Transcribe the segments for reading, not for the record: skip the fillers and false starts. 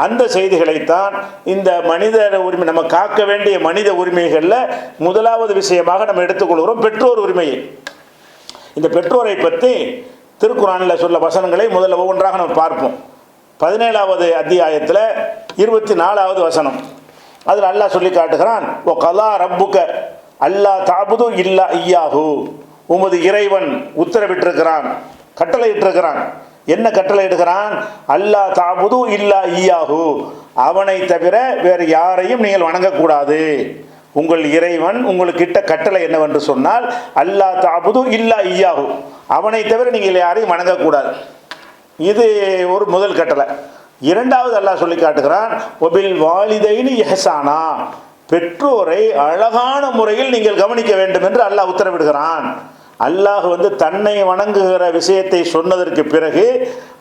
அந்த செய்திகளைத்தான் இந்த மனித உரிமை, நம்ம காக்க வேண்டிய மனித உரிமைகளில் முதலாவது விஷயமாக நம்ம எடுத்துக்கொள்கிறோம் பெற்றோர் உரிமையை. இந்த பெற்றோரை பற்றி திருக்குர்ஆனில் சொல்ல வசனங்களை முதல்ல ஒவ்வொன்றாக நம்ம பார்ப்போம். 17வது அத்தியாயத்தில் 24வது வசனம், அதில் அல்லாஹ் சொல்லி காட்டுகிறான், ஓ கலா ரப்புக அல்லா தாபுது இல்லா ஐயாஹு, உமது இறைவன் உத்தரவிட்டிருக்கிறான், கட்டளை இட்டிருக்கிறான். என்ன கட்டளை இடுகிறான்? அல்லா தாபுது இல்லா ஐயாஹு, அவனை தவிர வேறு யாரையும் நீங்கள் வணங்கக்கூடாது. உங்கள் இறைவன் உங்களுக்கிட்ட கட்டளை என்னவென்று சொன்னால் அல்லா தாபுது இல்லா ஐயாஹு, அவனை தவிர நீங்கள் யாரையும் வணங்கக்கூடாது. இது ஒரு முதல் கட்டளை. இரண்டாவது அல்லாஹ் சொல்லி காட்டுகிறான், ஒபில் வாலிதைனி இஹ்சானா, பெற்றோரை அழகான முறையில் நீங்கள் கவனிக்க வேண்டும் என்று அல்லாஹ் உத்தரவிடுகிறான். அல்லாஹ் தன்னை வணங்குகிற விஷயத்தை சொன்னதற்கு பிறகு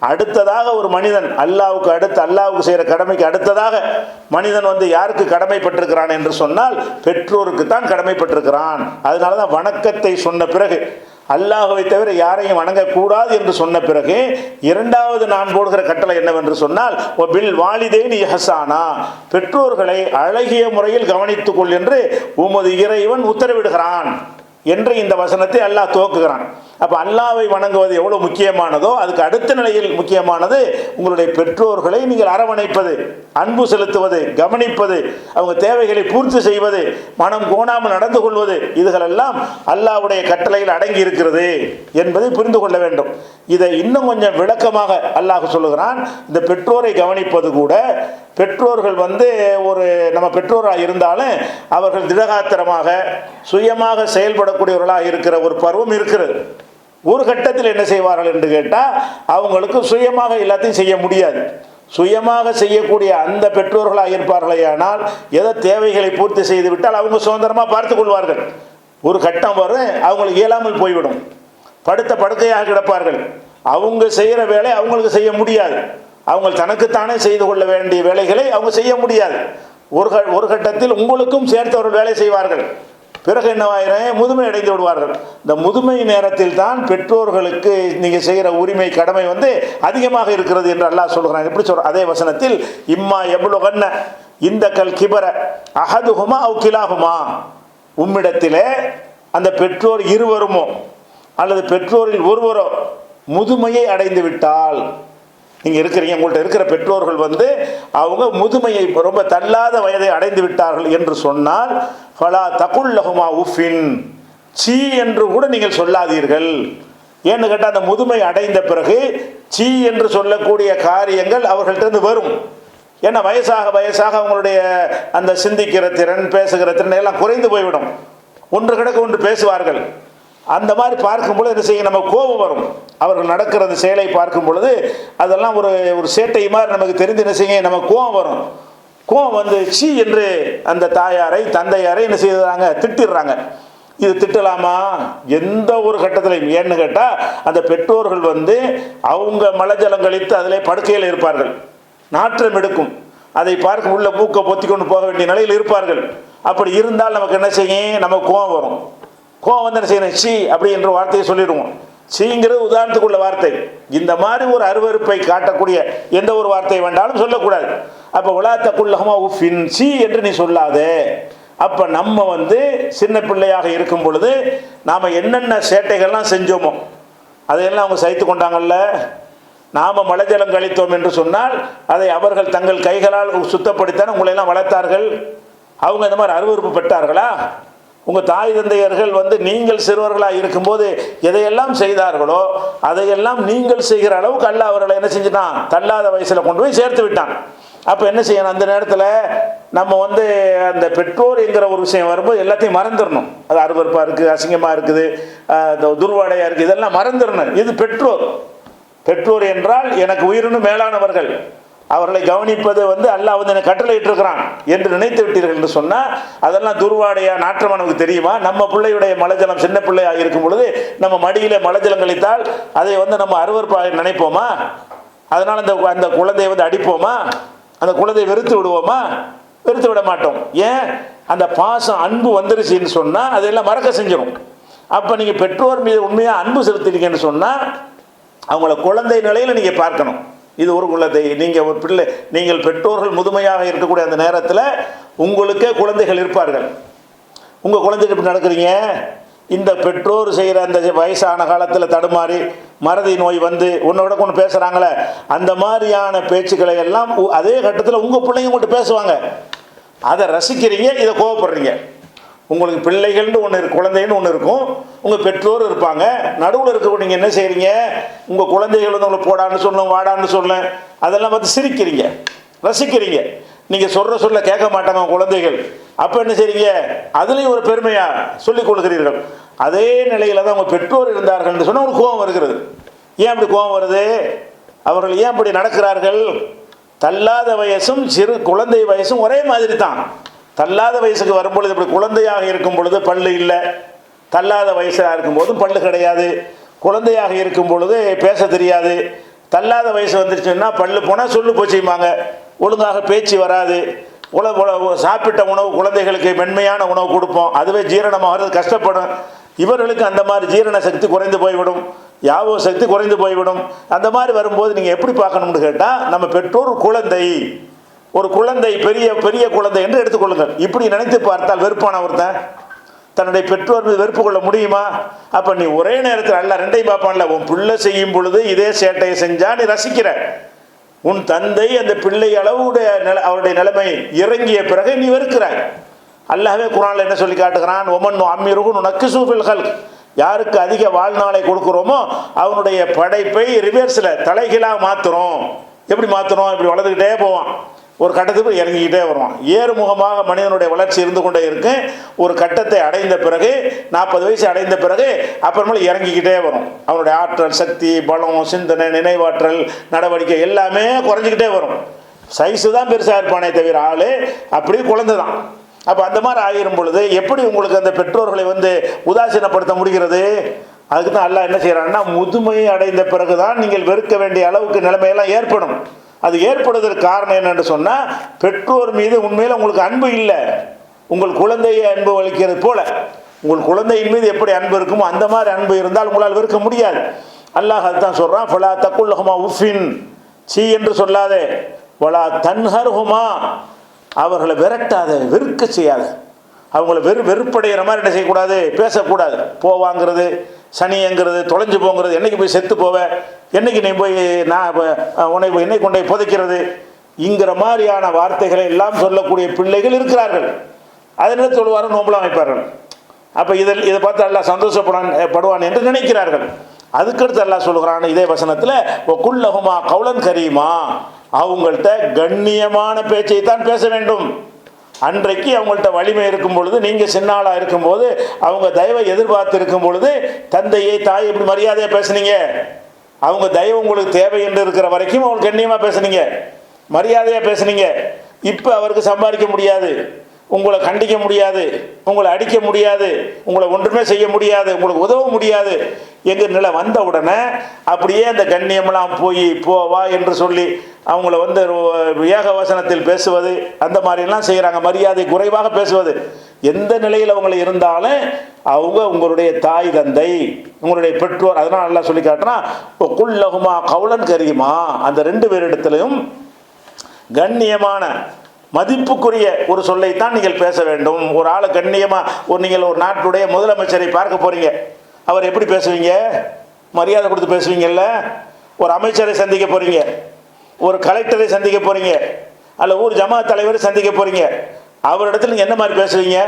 அடுத்ததாக ஒரு மனிதன் அல்லாஹ்வுக்கு செய்கிற கடமைக்கு அடுத்ததாக மனிதன் யாருக்கு கடமைப்பட்டிருக்கிறான் என்று சொன்னால் பெற்றோருக்கு தான் கடமைப்பட்டிருக்கிறான். அதனால தான் வணக்கத்தை சொன்ன பிறகு, அல்லாஹ்வை தவிர யாரையும் வணங்கக்கூடாது என்று சொன்ன பிறகு இரண்டாவது நான் போடுகிற கட்டளை என்னவென்று சொன்னால் ஒபில் வாலிதைனி இஹ்சானா, பெற்றோர்களை அழகிய முறையில் கவனித்துக் கொள் என்று உமது இறைவன் உத்தரவிடுகிறான் என்று இந்த வசனத்தை அல்லாஹ் துவக்குகிறான். அப்போ அல்லாஹ்வை வணங்குவது எவ்வளோ முக்கியமானதோ அதுக்கு அடுத்த நிலையில் முக்கியமானது உங்களுடைய பெற்றோர்களை நீங்கள் அரவணைப்பது, அன்பு செலுத்துவது, கவனிப்பது, அவங்க தேவைகளை பூர்த்தி செய்வது, மனம் கோணாமல் நடந்து கொள்வது, இதுகளெல்லாம் அல்லாஹ்வுடைய கட்டளையில் அடங்கி இருக்கிறது என்பதை புரிந்து கொள்ள வேண்டும். இதை இன்னும் கொஞ்சம் விளக்கமாக அல்லாஹ் சொல்லுகிறான். இந்த பெற்றோரை கவனிப்பது கூட, பெற்றோர்கள் ஒரு நம்ம பெற்றோராக இருந்தாலும் அவர்கள் திடகாத்திரமாக சுயமாக செயல்படக்கூடியவர்களாக இருக்கிற ஒரு பருவம் இருக்கிறது. ஒரு கட்டத்தில் என்ன செய்வார்கள் என்று கேட்டால் அவங்களுக்கு சுயமாக எல்லாத்தையும் செய்ய முடியாது. சுயமாக செய்யக்கூடிய அந்த பெற்றோர்களாக இருப்பார்களே ஆனால் எதை தேவைகளை பூர்த்தி செய்து விட்டால் அவங்க சுதந்திரமாக பார்த்து கொள்வார்கள். ஒரு கட்டம் வரும், அவங்களுக்கு இயலாமல் போய்விடும், படுத்த படுக்கையாக கிடப்பார்கள். அவங்க செய்கிற வேலை அவங்களுக்கு செய்ய முடியாது, அவங்க தனக்குத்தானே செய்து கொள்ள வேண்டிய வேலைகளை அவங்க செய்ய முடியாது. ஒரு கட்டத்தில் உங்களுக்கும் சேர்த்தவர்கள் வேலை செய்வார்கள். பிறகு என்னவாயிரம், முதுமை அடைந்து விடுவார்கள். இந்த முதுமை நேரத்தில் தான் பெற்றோர்களுக்கு நீங்கள் செய்கிற உரிமை கடமை அதிகமாக இருக்கிறது என்று அல்லாஹ் சொல்கிறான். எப்படி சொல்ற? அதே வசனத்தில் இம்மா எவ்வளோகன்ன இந்த கல் கிபர அஹதுஹுமா அவ் கிலாஹுமா, உம்மிடத்திலே அந்த பெற்றோர் இருவருமோ அல்லது பெற்றோரில் ஒருவரோ முதுமையை அடைந்து விட்டால், நீங்கள் இருக்கிறீங்க, உங்கள்கிட்ட இருக்கிற பெற்றோர்கள் அவங்க முதுமையை ரொம்ப தள்ளாத வயதை அடைந்து விட்டார்கள் என்று சொன்னால் ஃபலா தகுல்லஹுமா உஃபின், சீ என்று கூட நீங்கள் சொல்லாதீர்கள். ஏன்னு கேட்டால் அந்த முதுமை அடைந்த பிறகு சீ என்று சொல்லக்கூடிய காரியங்கள் அவர்கள்ட்ட வரும். ஏன்னா வயசாக அவங்களுடைய அந்த சிந்திக்கிற திறன், பேசுகிற திறன் எல்லாம் குறைந்து போய்விடும். ஒன்று கிடக்க ஒன்று பேசுவார்கள். அந்த மாதிரி பார்க்கும்பொழுது என்ன செய்யும், நம்ம கோபம் வரும். அவர்கள் நடக்கிற அந்த செயலை பார்க்கும் பொழுது அதெல்லாம் ஒரு சேட்டை மாதிரி நமக்கு தெரிந்து என்ன செய்ய நம்ம கோபம் வரும். கோபம் சீ என்று அந்த தாயாரை தந்தையாரை என்ன செய்யறாங்க, திட்டிடுறாங்க. இது திட்டலாமா? எந்த ஒரு கட்டத்திலையும். ஏன்னு கேட்டால் அந்த பெற்றோர்கள் அவங்க மலஜலம் கழித்து அதிலே படுக்கையில் இருப்பார்கள், நாற்றம் எடுக்கும், அதை பார்க்கும் உள்ள மூக்கை பொத்தி கொண்டு போக வேண்டிய நிலையில் இருப்பார்கள். அப்படி இருந்தால் நமக்கு என்ன செய்யும், நமக்கு கோபம் வரும். கோபம் என்ன செய்யணும், சி அப்படி என்ற வார்த்தையை சொல்லிடுவோம். சீங்கிறது உதாரணத்துக்குள்ள வார்த்தை. இந்த மாதிரி ஒரு அருவருப்பை காட்டக்கூடிய எந்த ஒரு வார்த்தை வேண்டாலும் சொல்லக்கூடாது. அப்போ உலாத்தக்குள்ளகமா உஃபின், சி என்று நீ சொல்லாதே. அப்போ நம்ம சின்ன பிள்ளையாக இருக்கும் பொழுது நாம் என்னென்ன சேட்டைகள்லாம் செஞ்சோமோ அதையெல்லாம் அவங்க சகித்து கொண்டாங்கல்ல. நாம் மலஜலம் கழித்தோம் என்று சொன்னால் அதை அவர்கள் தங்கள் கைகளால் சுத்தப்படுத்தான உங்களையெல்லாம் வளர்த்தார்கள். அவங்க இந்த மாதிரி அருவருப்பு பெற்றார்களா? உங்கள் தாய் தந்தையர்கள் நீங்கள் சிறுவர்களாக இருக்கும்போது எதையெல்லாம் செய்தார்களோ அதையெல்லாம் நீங்கள் செய்கிற அளவுக்கு அல்லாஹ் அவர்களை என்ன செஞ்சுட்டான், தள்ளாத வயசில் கொண்டு போய் சேர்த்து விட்டான். அப்போ என்ன செய்யணும், அந்த நேரத்தில் நம்ம அந்த பெற்றோர் என்கிற ஒரு விஷயம் வரும்போது எல்லாத்தையும் மறந்துடணும். அது அருவருப்பாக இருக்குது, அசிங்கமாக இருக்குது, துர்வாடையாக இருக்குது, இதெல்லாம் மறந்துடணும். இது பெற்றோர் என்றால் எனக்கு உயிரினும் மேலானவர்கள், அவர்களை கவனிப்பது அல்லாஹ் எனக்கு கட்டளையிட்டு இருக்கிறான் என்று நினைத்து விட்டீர்கள் என்று சொன்னால் அதெல்லாம் துர்வாடையா நாற்றமா நமக்கு தெரியுமா? நம்ம பிள்ளையுடைய மலஜலம் சின்ன பிள்ளையாக இருக்கும் பொழுது நம்ம மடியில மலஜலம் கழித்தால் அதை நம்ம அருவருப்பாக நினைப்போமா? அதனால் அந்த குழந்தையை அடிப்போமா? அந்த குழந்தையை வெறுத்து விடுவோமா? வெறுத்து விட மாட்டோம். ஏன்? அந்த பாசம் அன்பு வந்துருச்சுன்னு சொன்னால் அதெல்லாம் மறக்க செஞ்சிடும். அப்போ நீங்கள் பெற்றோர் மீது உண்மையாக அன்பு செலுத்திட்டீங்கன்னு சொன்னால் அவங்கள குழந்தை நிலையில் நீங்கள் பார்க்கணும். இது ஒரு குழந்தை. நீங்கள் ஒரு பிள்ளை, நீங்கள் பெற்றோர்கள் முதுமையாக இருக்கக்கூடிய அந்த நேரத்தில் உங்களுக்கே குழந்தைகள் இருப்பார்கள். உங்கள் குழந்தைக்கு இப்படி நடக்கிறீங்க. இந்த பெற்றோர் செய்கிற அந்த வயசான காலத்தில் தடுமாறி மறதி நோய் வந்து உன்னோட கொண்டு பேசுகிறாங்களே, அந்த மாதிரியான பேச்சுக்களை எல்லாம் அதே கட்டத்தில் உங்கள் பிள்ளைங்க மட்டும் பேசுவாங்க. அதை ரசிக்கிறீங்க, இதை கோவப்படுறீங்க. உங்களுக்கு பிள்ளைகள்னு ஒன்று இருக்கு, குழந்தைன்னு ஒன்று இருக்கும், உங்கள் பெற்றோர் இருப்பாங்க. நடுவில் இருக்க நீங்கள் என்ன செய்கிறீங்க? உங்கள் குழந்தைகள் வந்து உங்களை போடான்னு சொல்லும், வாடான்னு சொல்லும், அதெல்லாம் பார்த்து சிரிக்கிறீங்க, ரசிக்கிறீங்க. நீங்கள் சொல்ல கேட்க மாட்டாங்க குழந்தைகள். அப்போ என்ன செய்றீங்க? அதுலேயும் ஒரு பெருமையாக சொல்லிக் கொள்கிறீர்கள். அதே நிலையில் தான் உங்கள் பெற்றோர் இருந்தார்கள் என்று சொன்னால் உங்களுக்கு கோபம் வருகிறது. ஏன் அப்படி கோபம் வருது? அவர்கள் ஏன் அப்படி நடக்கிறார்கள்? தள்ளாத வயசும் சிறு குழந்தை வயசும் ஒரே மாதிரி தான். தள்ளாத வயசுக்கு வரும்பொழுது இப்படி குழந்தையாக இருக்கும் பொழுது பல்லு இல்லை, தள்ளாத வயசாக இருக்கும்போதும் பல்லு கிடையாது, குழந்தையாக இருக்கும் பொழுது பேச தெரியாது. தள்ளாத வயசு வந்துருச்சுன்னா பல்லு போனால் சொல்லு போச்சுமாங்க, ஒழுங்காக பேச்சு வராது. சாப்பிட்ட உணவு குழந்தைகளுக்கு மென்மையான உணவு கொடுப்போம், அதுவே ஜீரணமாகிறது கஷ்டப்படும். இவர்களுக்கு அந்த மாதிரி ஜீரண சக்தி குறைந்து போய்விடும், யாபக சக்தி குறைந்து போய்விடும். அந்த மாதிரி வரும்போது நீங்கள் எப்படி பார்க்கணும்னு கேட்டால், நம்ம பெற்றோர் குழந்தை, ஒரு குழந்தை, பெரிய பெரிய குழந்தை என்று எடுத்துக்கொள்ளுங்கள். இப்படி நினைத்து பார்த்தால் வெறுப்பான ஒருத்தன் தன்னுடைய பெற்றோர் மீது வெறுப்பு கொள்ள முடியுமா? அப்போ நீ ஒரே நேரத்தில் அல்ல ரெண்டையும் பார்ப்பான்ல. உன் பிள்ளை செய்யும் பொழுது இதே சேட்டையை செஞ்சா நீ ரசிக்கிற. உன் தந்தை அந்த பிள்ளை அளவுடைய அவருடைய நிலைமை இறங்கிய பிறகு நீ வெறுக்கிறாய். அல்லாஹ்வே குர்ஆன்ல என்ன சொல்லி காட்டுகிறான்? ஒமன் அம்மிருகு நக்கிசு ஃபில் ஹல்க். யாருக்கு அதிக வாழ்நாளை கொடுக்குறோமோ அவனுடைய படைப்பை ரிவர்ஸில் தலைகீழாக மாற்றுறோம். எப்படி மாற்றுறோம்? இப்படி வளர்ந்துக்கிட்டே போவான், ஒரு கட்டத்துக்கு இறங்கிக்கிட்டே வருவான். ஏறுமுகமாக மனிதனுடைய வளர்ச்சி இருந்து கொண்டே இருக்கு. ஒரு கட்டத்தை அடைந்த பிறகு 40 வயசு அடைந்த பிறகு அப்புறமேல இறங்கிக்கிட்டே வரும். அவனுடைய ஆற்றல், சக்தி, பலம், சிந்தனை, நினைவாற்றல், நடவடிக்கை எல்லாமே குறைஞ்சிக்கிட்டே வரும். சைஸு தான் பெருசாக இருப்பானே தவிர ஆள் அப்படி குழந்தை தான். அப்போ அந்த மாதிரி ஆகிரும் பொழுது எப்படி உங்களுக்கு அந்த பெற்றோர்களை வந்து உதாசீனப்படுத்த முடிகிறது? அதுக்கு தான் அல்லாஹ் என்ன செய்கிறான்னா, முதுமையை அடைந்த பிறகு தான் நீங்கள் வெறுக்க வேண்டிய அளவுக்கு நிலைமையெல்லாம் ஏற்படும். அது ஏற்படுவதற்கு காரணம் என்னென்னு சொன்னால், பெற்றோர் மீது உண்மையில் உங்களுக்கு அன்பு இல்லை. உங்கள் குழந்தையை அன்பு வலிக்கிறது போல உங்கள் குழந்தையின் மீது எப்படி அன்பு இருக்குமோ அந்த மாதிரி அன்பு இருந்தால் உங்களால் வெறுக்க முடியாது. அல்லாஹ் அதுதான் சொல்கிறான், ஃபலா தக்குல்லஹுமா உஃபின், சீ என்று சொல்லாதே, வலா தன்ஹர்ஹுமா, அவர்களை விரட்டாத, வெறுக்க செய்யாத. அவங்கள வெறுப்படைகிற மாதிரி என்ன செய்யக்கூடாது? பேசக்கூடாது. போவாங்கிறது, சனிங்கிறது, தொலைஞ்சு போங்கிறது, என்னைக்கு போய் செத்து போவேன், என்னைக்கு நீ போய் நான் உன்னை என்னை கொண்டு போய் புதைக்கிறது இங்கிற மாதிரியான வார்த்தைகளை எல்லாம் சொல்லக்கூடிய பிள்ளைகள் இருக்கிறார்கள். அதனால சொல்லுவார்கள், நோம்பலாம் வைப்பார்கள். அப்போ இதை பார்த்து அல்லாஹ் சந்தோஷப்படுவான் என்று நினைக்கிறார்கள். அதுக்கடுத்து அல்லாஹ் சொல்லுகிறான் இதே வசனத்தில், குல்லஹுமா கௌலன் கரீமா, அவங்கள்ட்ட கண்ணியமான பேச்சை தான் பேச வேண்டும். அன்றைக்கு அவங்கள்ட்ட வலிமை இருக்கும் பொழுது, நீங்கள் சின்ன ஆளாக இருக்கும்போது, அவங்க தயவை எதிர்பார்த்து இருக்கும் பொழுது, தந்தையை தாய் எப்படி மரியாதையாக பேசுனீங்க? அவங்க தயவு உங்களுக்கு தேவை என்று இருக்கிற வரைக்கும் அவங்களுக்கு கண்ணியமாக பேசுனீங்க, மரியாதையாக பேசுனீங்க. இப்போ அவருக்கு சம்பாதிக்க முடியாது, உங்களை கண்டிக்க முடியாது, உங்களை அடிக்க முடியாது, உங்களை ஒன்றுமே செய்ய முடியாது, உங்களுக்கு உதவ முடியாது எங்கள் நிலை வந்த உடனே அப்படியே அந்த கண்ணியமெல்லாம் போவா என்று சொல்லி அவங்கள வந்து ஏகவசனத்தில் பேசுவது, அந்த மாதிரிலாம் செய்கிறாங்க. மரியாதை குறைவாக பேசுவது. எந்த நிலையில் அவங்கள இருந்தாலும் அவங்க உங்களுடைய தாய் தந்தை, உங்களுடைய பெற்றோர். அதனால் நல்லா சொல்லி காட்டுனா, குல்லஹுமா கௌலன் கரீமா, அந்த 2 பேரிடத்திலையும் கண்ணியமான மதிப்புக்குரிய ஒரு சொல்லைத்தான் நீங்கள் பேச வேண்டும். ஒரு ஆளை கண்ணியமாக நீங்கள் ஒரு நாட்டுடைய முதலமைச்சரை பார்க்க போகிறீங்க, அவர் எப்படி பேசுவீங்க? மரியாதை கொடுத்து பேசுவீங்கல்ல. ஒரு அமைச்சரை சந்திக்க போகிறீங்க, ஒரு கலெக்டரை சந்திக்க போகிறீங்க, அல்ல ஊர் ஜமாத் தலைவரை சந்திக்க போகிறீங்க, அவரிடத்துல நீங்கள் என்ன மாதிரி பேசுவீங்க?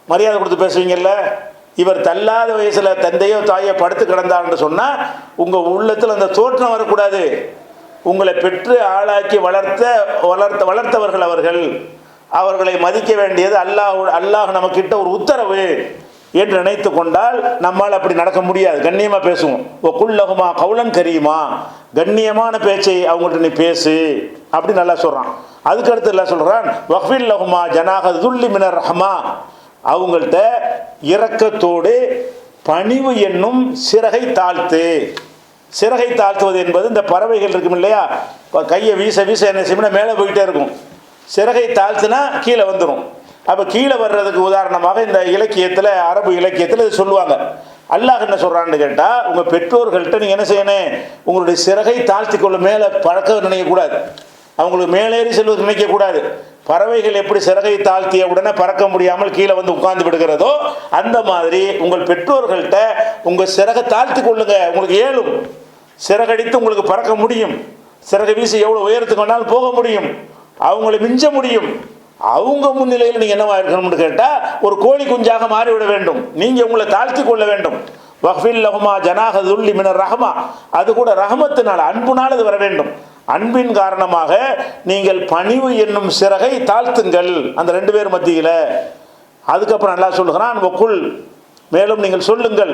மரியாதை கொடுத்து பேசுவீங்கல்ல. இவர் தள்ளாத வயசில் தந்தையோ தாயோ படுத்து கிடந்தார்னு சொன்னால் உங்கள் உள்ளத்தில் அந்த தோற்றம் வரக்கூடாது. உங்களை பெற்று ஆளாக்கி வளர்த்தவர்கள் அவர்கள், அவர்களை மதிக்க வேண்டியது அல்லாஹ் நமக்கிட்ட ஒரு உத்தரவு என்று நினைத்து கொண்டால் நம்மால் அப்படி நடக்க முடியாது. கண்ணியமாக பேசுவோம். குல்லஹுமா கௌலன் கரீமா, கண்ணியமான பேச்சை அவங்கள்ட்ட நீ பேசு அப்படி நல்லா சொல்கிறான். அதுக்கடுத்து எல்லாம் சொல்கிறான், வஃபில் லஹுமா ஜனாஹ துல்லி மினர் ரஹ்மா, அவங்கள்ட்ட இரக்கத்தோடு பணிவு என்னும் சிறகை தாழ்த்து. சிறகை தாழ்த்துவது என்பது இந்த பறவைகள் இருக்கும் இல்லையா, கையை வீச வீச என்ன செய்யணும், மேலே போய்கிட்டே இருக்கும். சிறகை தாழ்த்துனா கீழே வந்துடும். அப்போ கீழே வர்றதுக்கு உதாரணமாக இந்த இலக்கியத்தில், அரபு இலக்கியத்தில் இது சொல்லுவாங்க. அல்லாஹ் என்ன சொல்கிறான்னு கேட்டால், உங்கள் பெற்றோர்கள்ட்ட நீங்கள் என்ன செய்யணும், உங்களுடைய சிறகை தாழ்த்தி கொள்ள, மேலே பறக்க நினைக்கக்கூடாது, அவங்களுக்கு மேலேறி செல்வது நினைக்கக்கூடாது. பறவைகள் எப்படி சிறகை தாழ்த்திய உடனே பறக்க முடியாமல் கீழே வந்து உட்கார்ந்து விடுகிறதோ, அந்த மாதிரி உங்கள் பெற்றோர்கள்ட்ட உங்கள் சிறகை தாழ்த்தி கொள்ளுங்க. உங்களுக்கு ஏழும், சிறகடித்து உங்களுக்கு பறக்க முடியும், சிறகை வீசி எவ்வளோ உயரத்துக்கு வேணாலும் போக முடியும், அவங்களை மிஞ்ச முடியும். அவங்க முன்னிலையில் நீங்கள் என்னவா இருக்கணும்னு கேட்டால், ஒரு கோழி குஞ்சாக மாறிவிட வேண்டும். நீங்கள் உங்களை தாழ்த்தி கொள்ள வேண்டும். வஃபில் லஹுமா ஜனாஹ துல்லி மினர் ரஹ்மா, அது கூட ரஹமத்தினால், அன்புனால் அது வர வேண்டும். அன்பின் காரணமாக நீங்கள் பணிவு என்னும் சிறகை தாழ்த்துங்கள் அந்த ரெண்டு பேர் மத்தியில். அதுக்கப்புறம் அல்லாஹ் சொல்லுகிறான், வக்குல், மேலும் நீங்கள் சொல்லுங்கள்,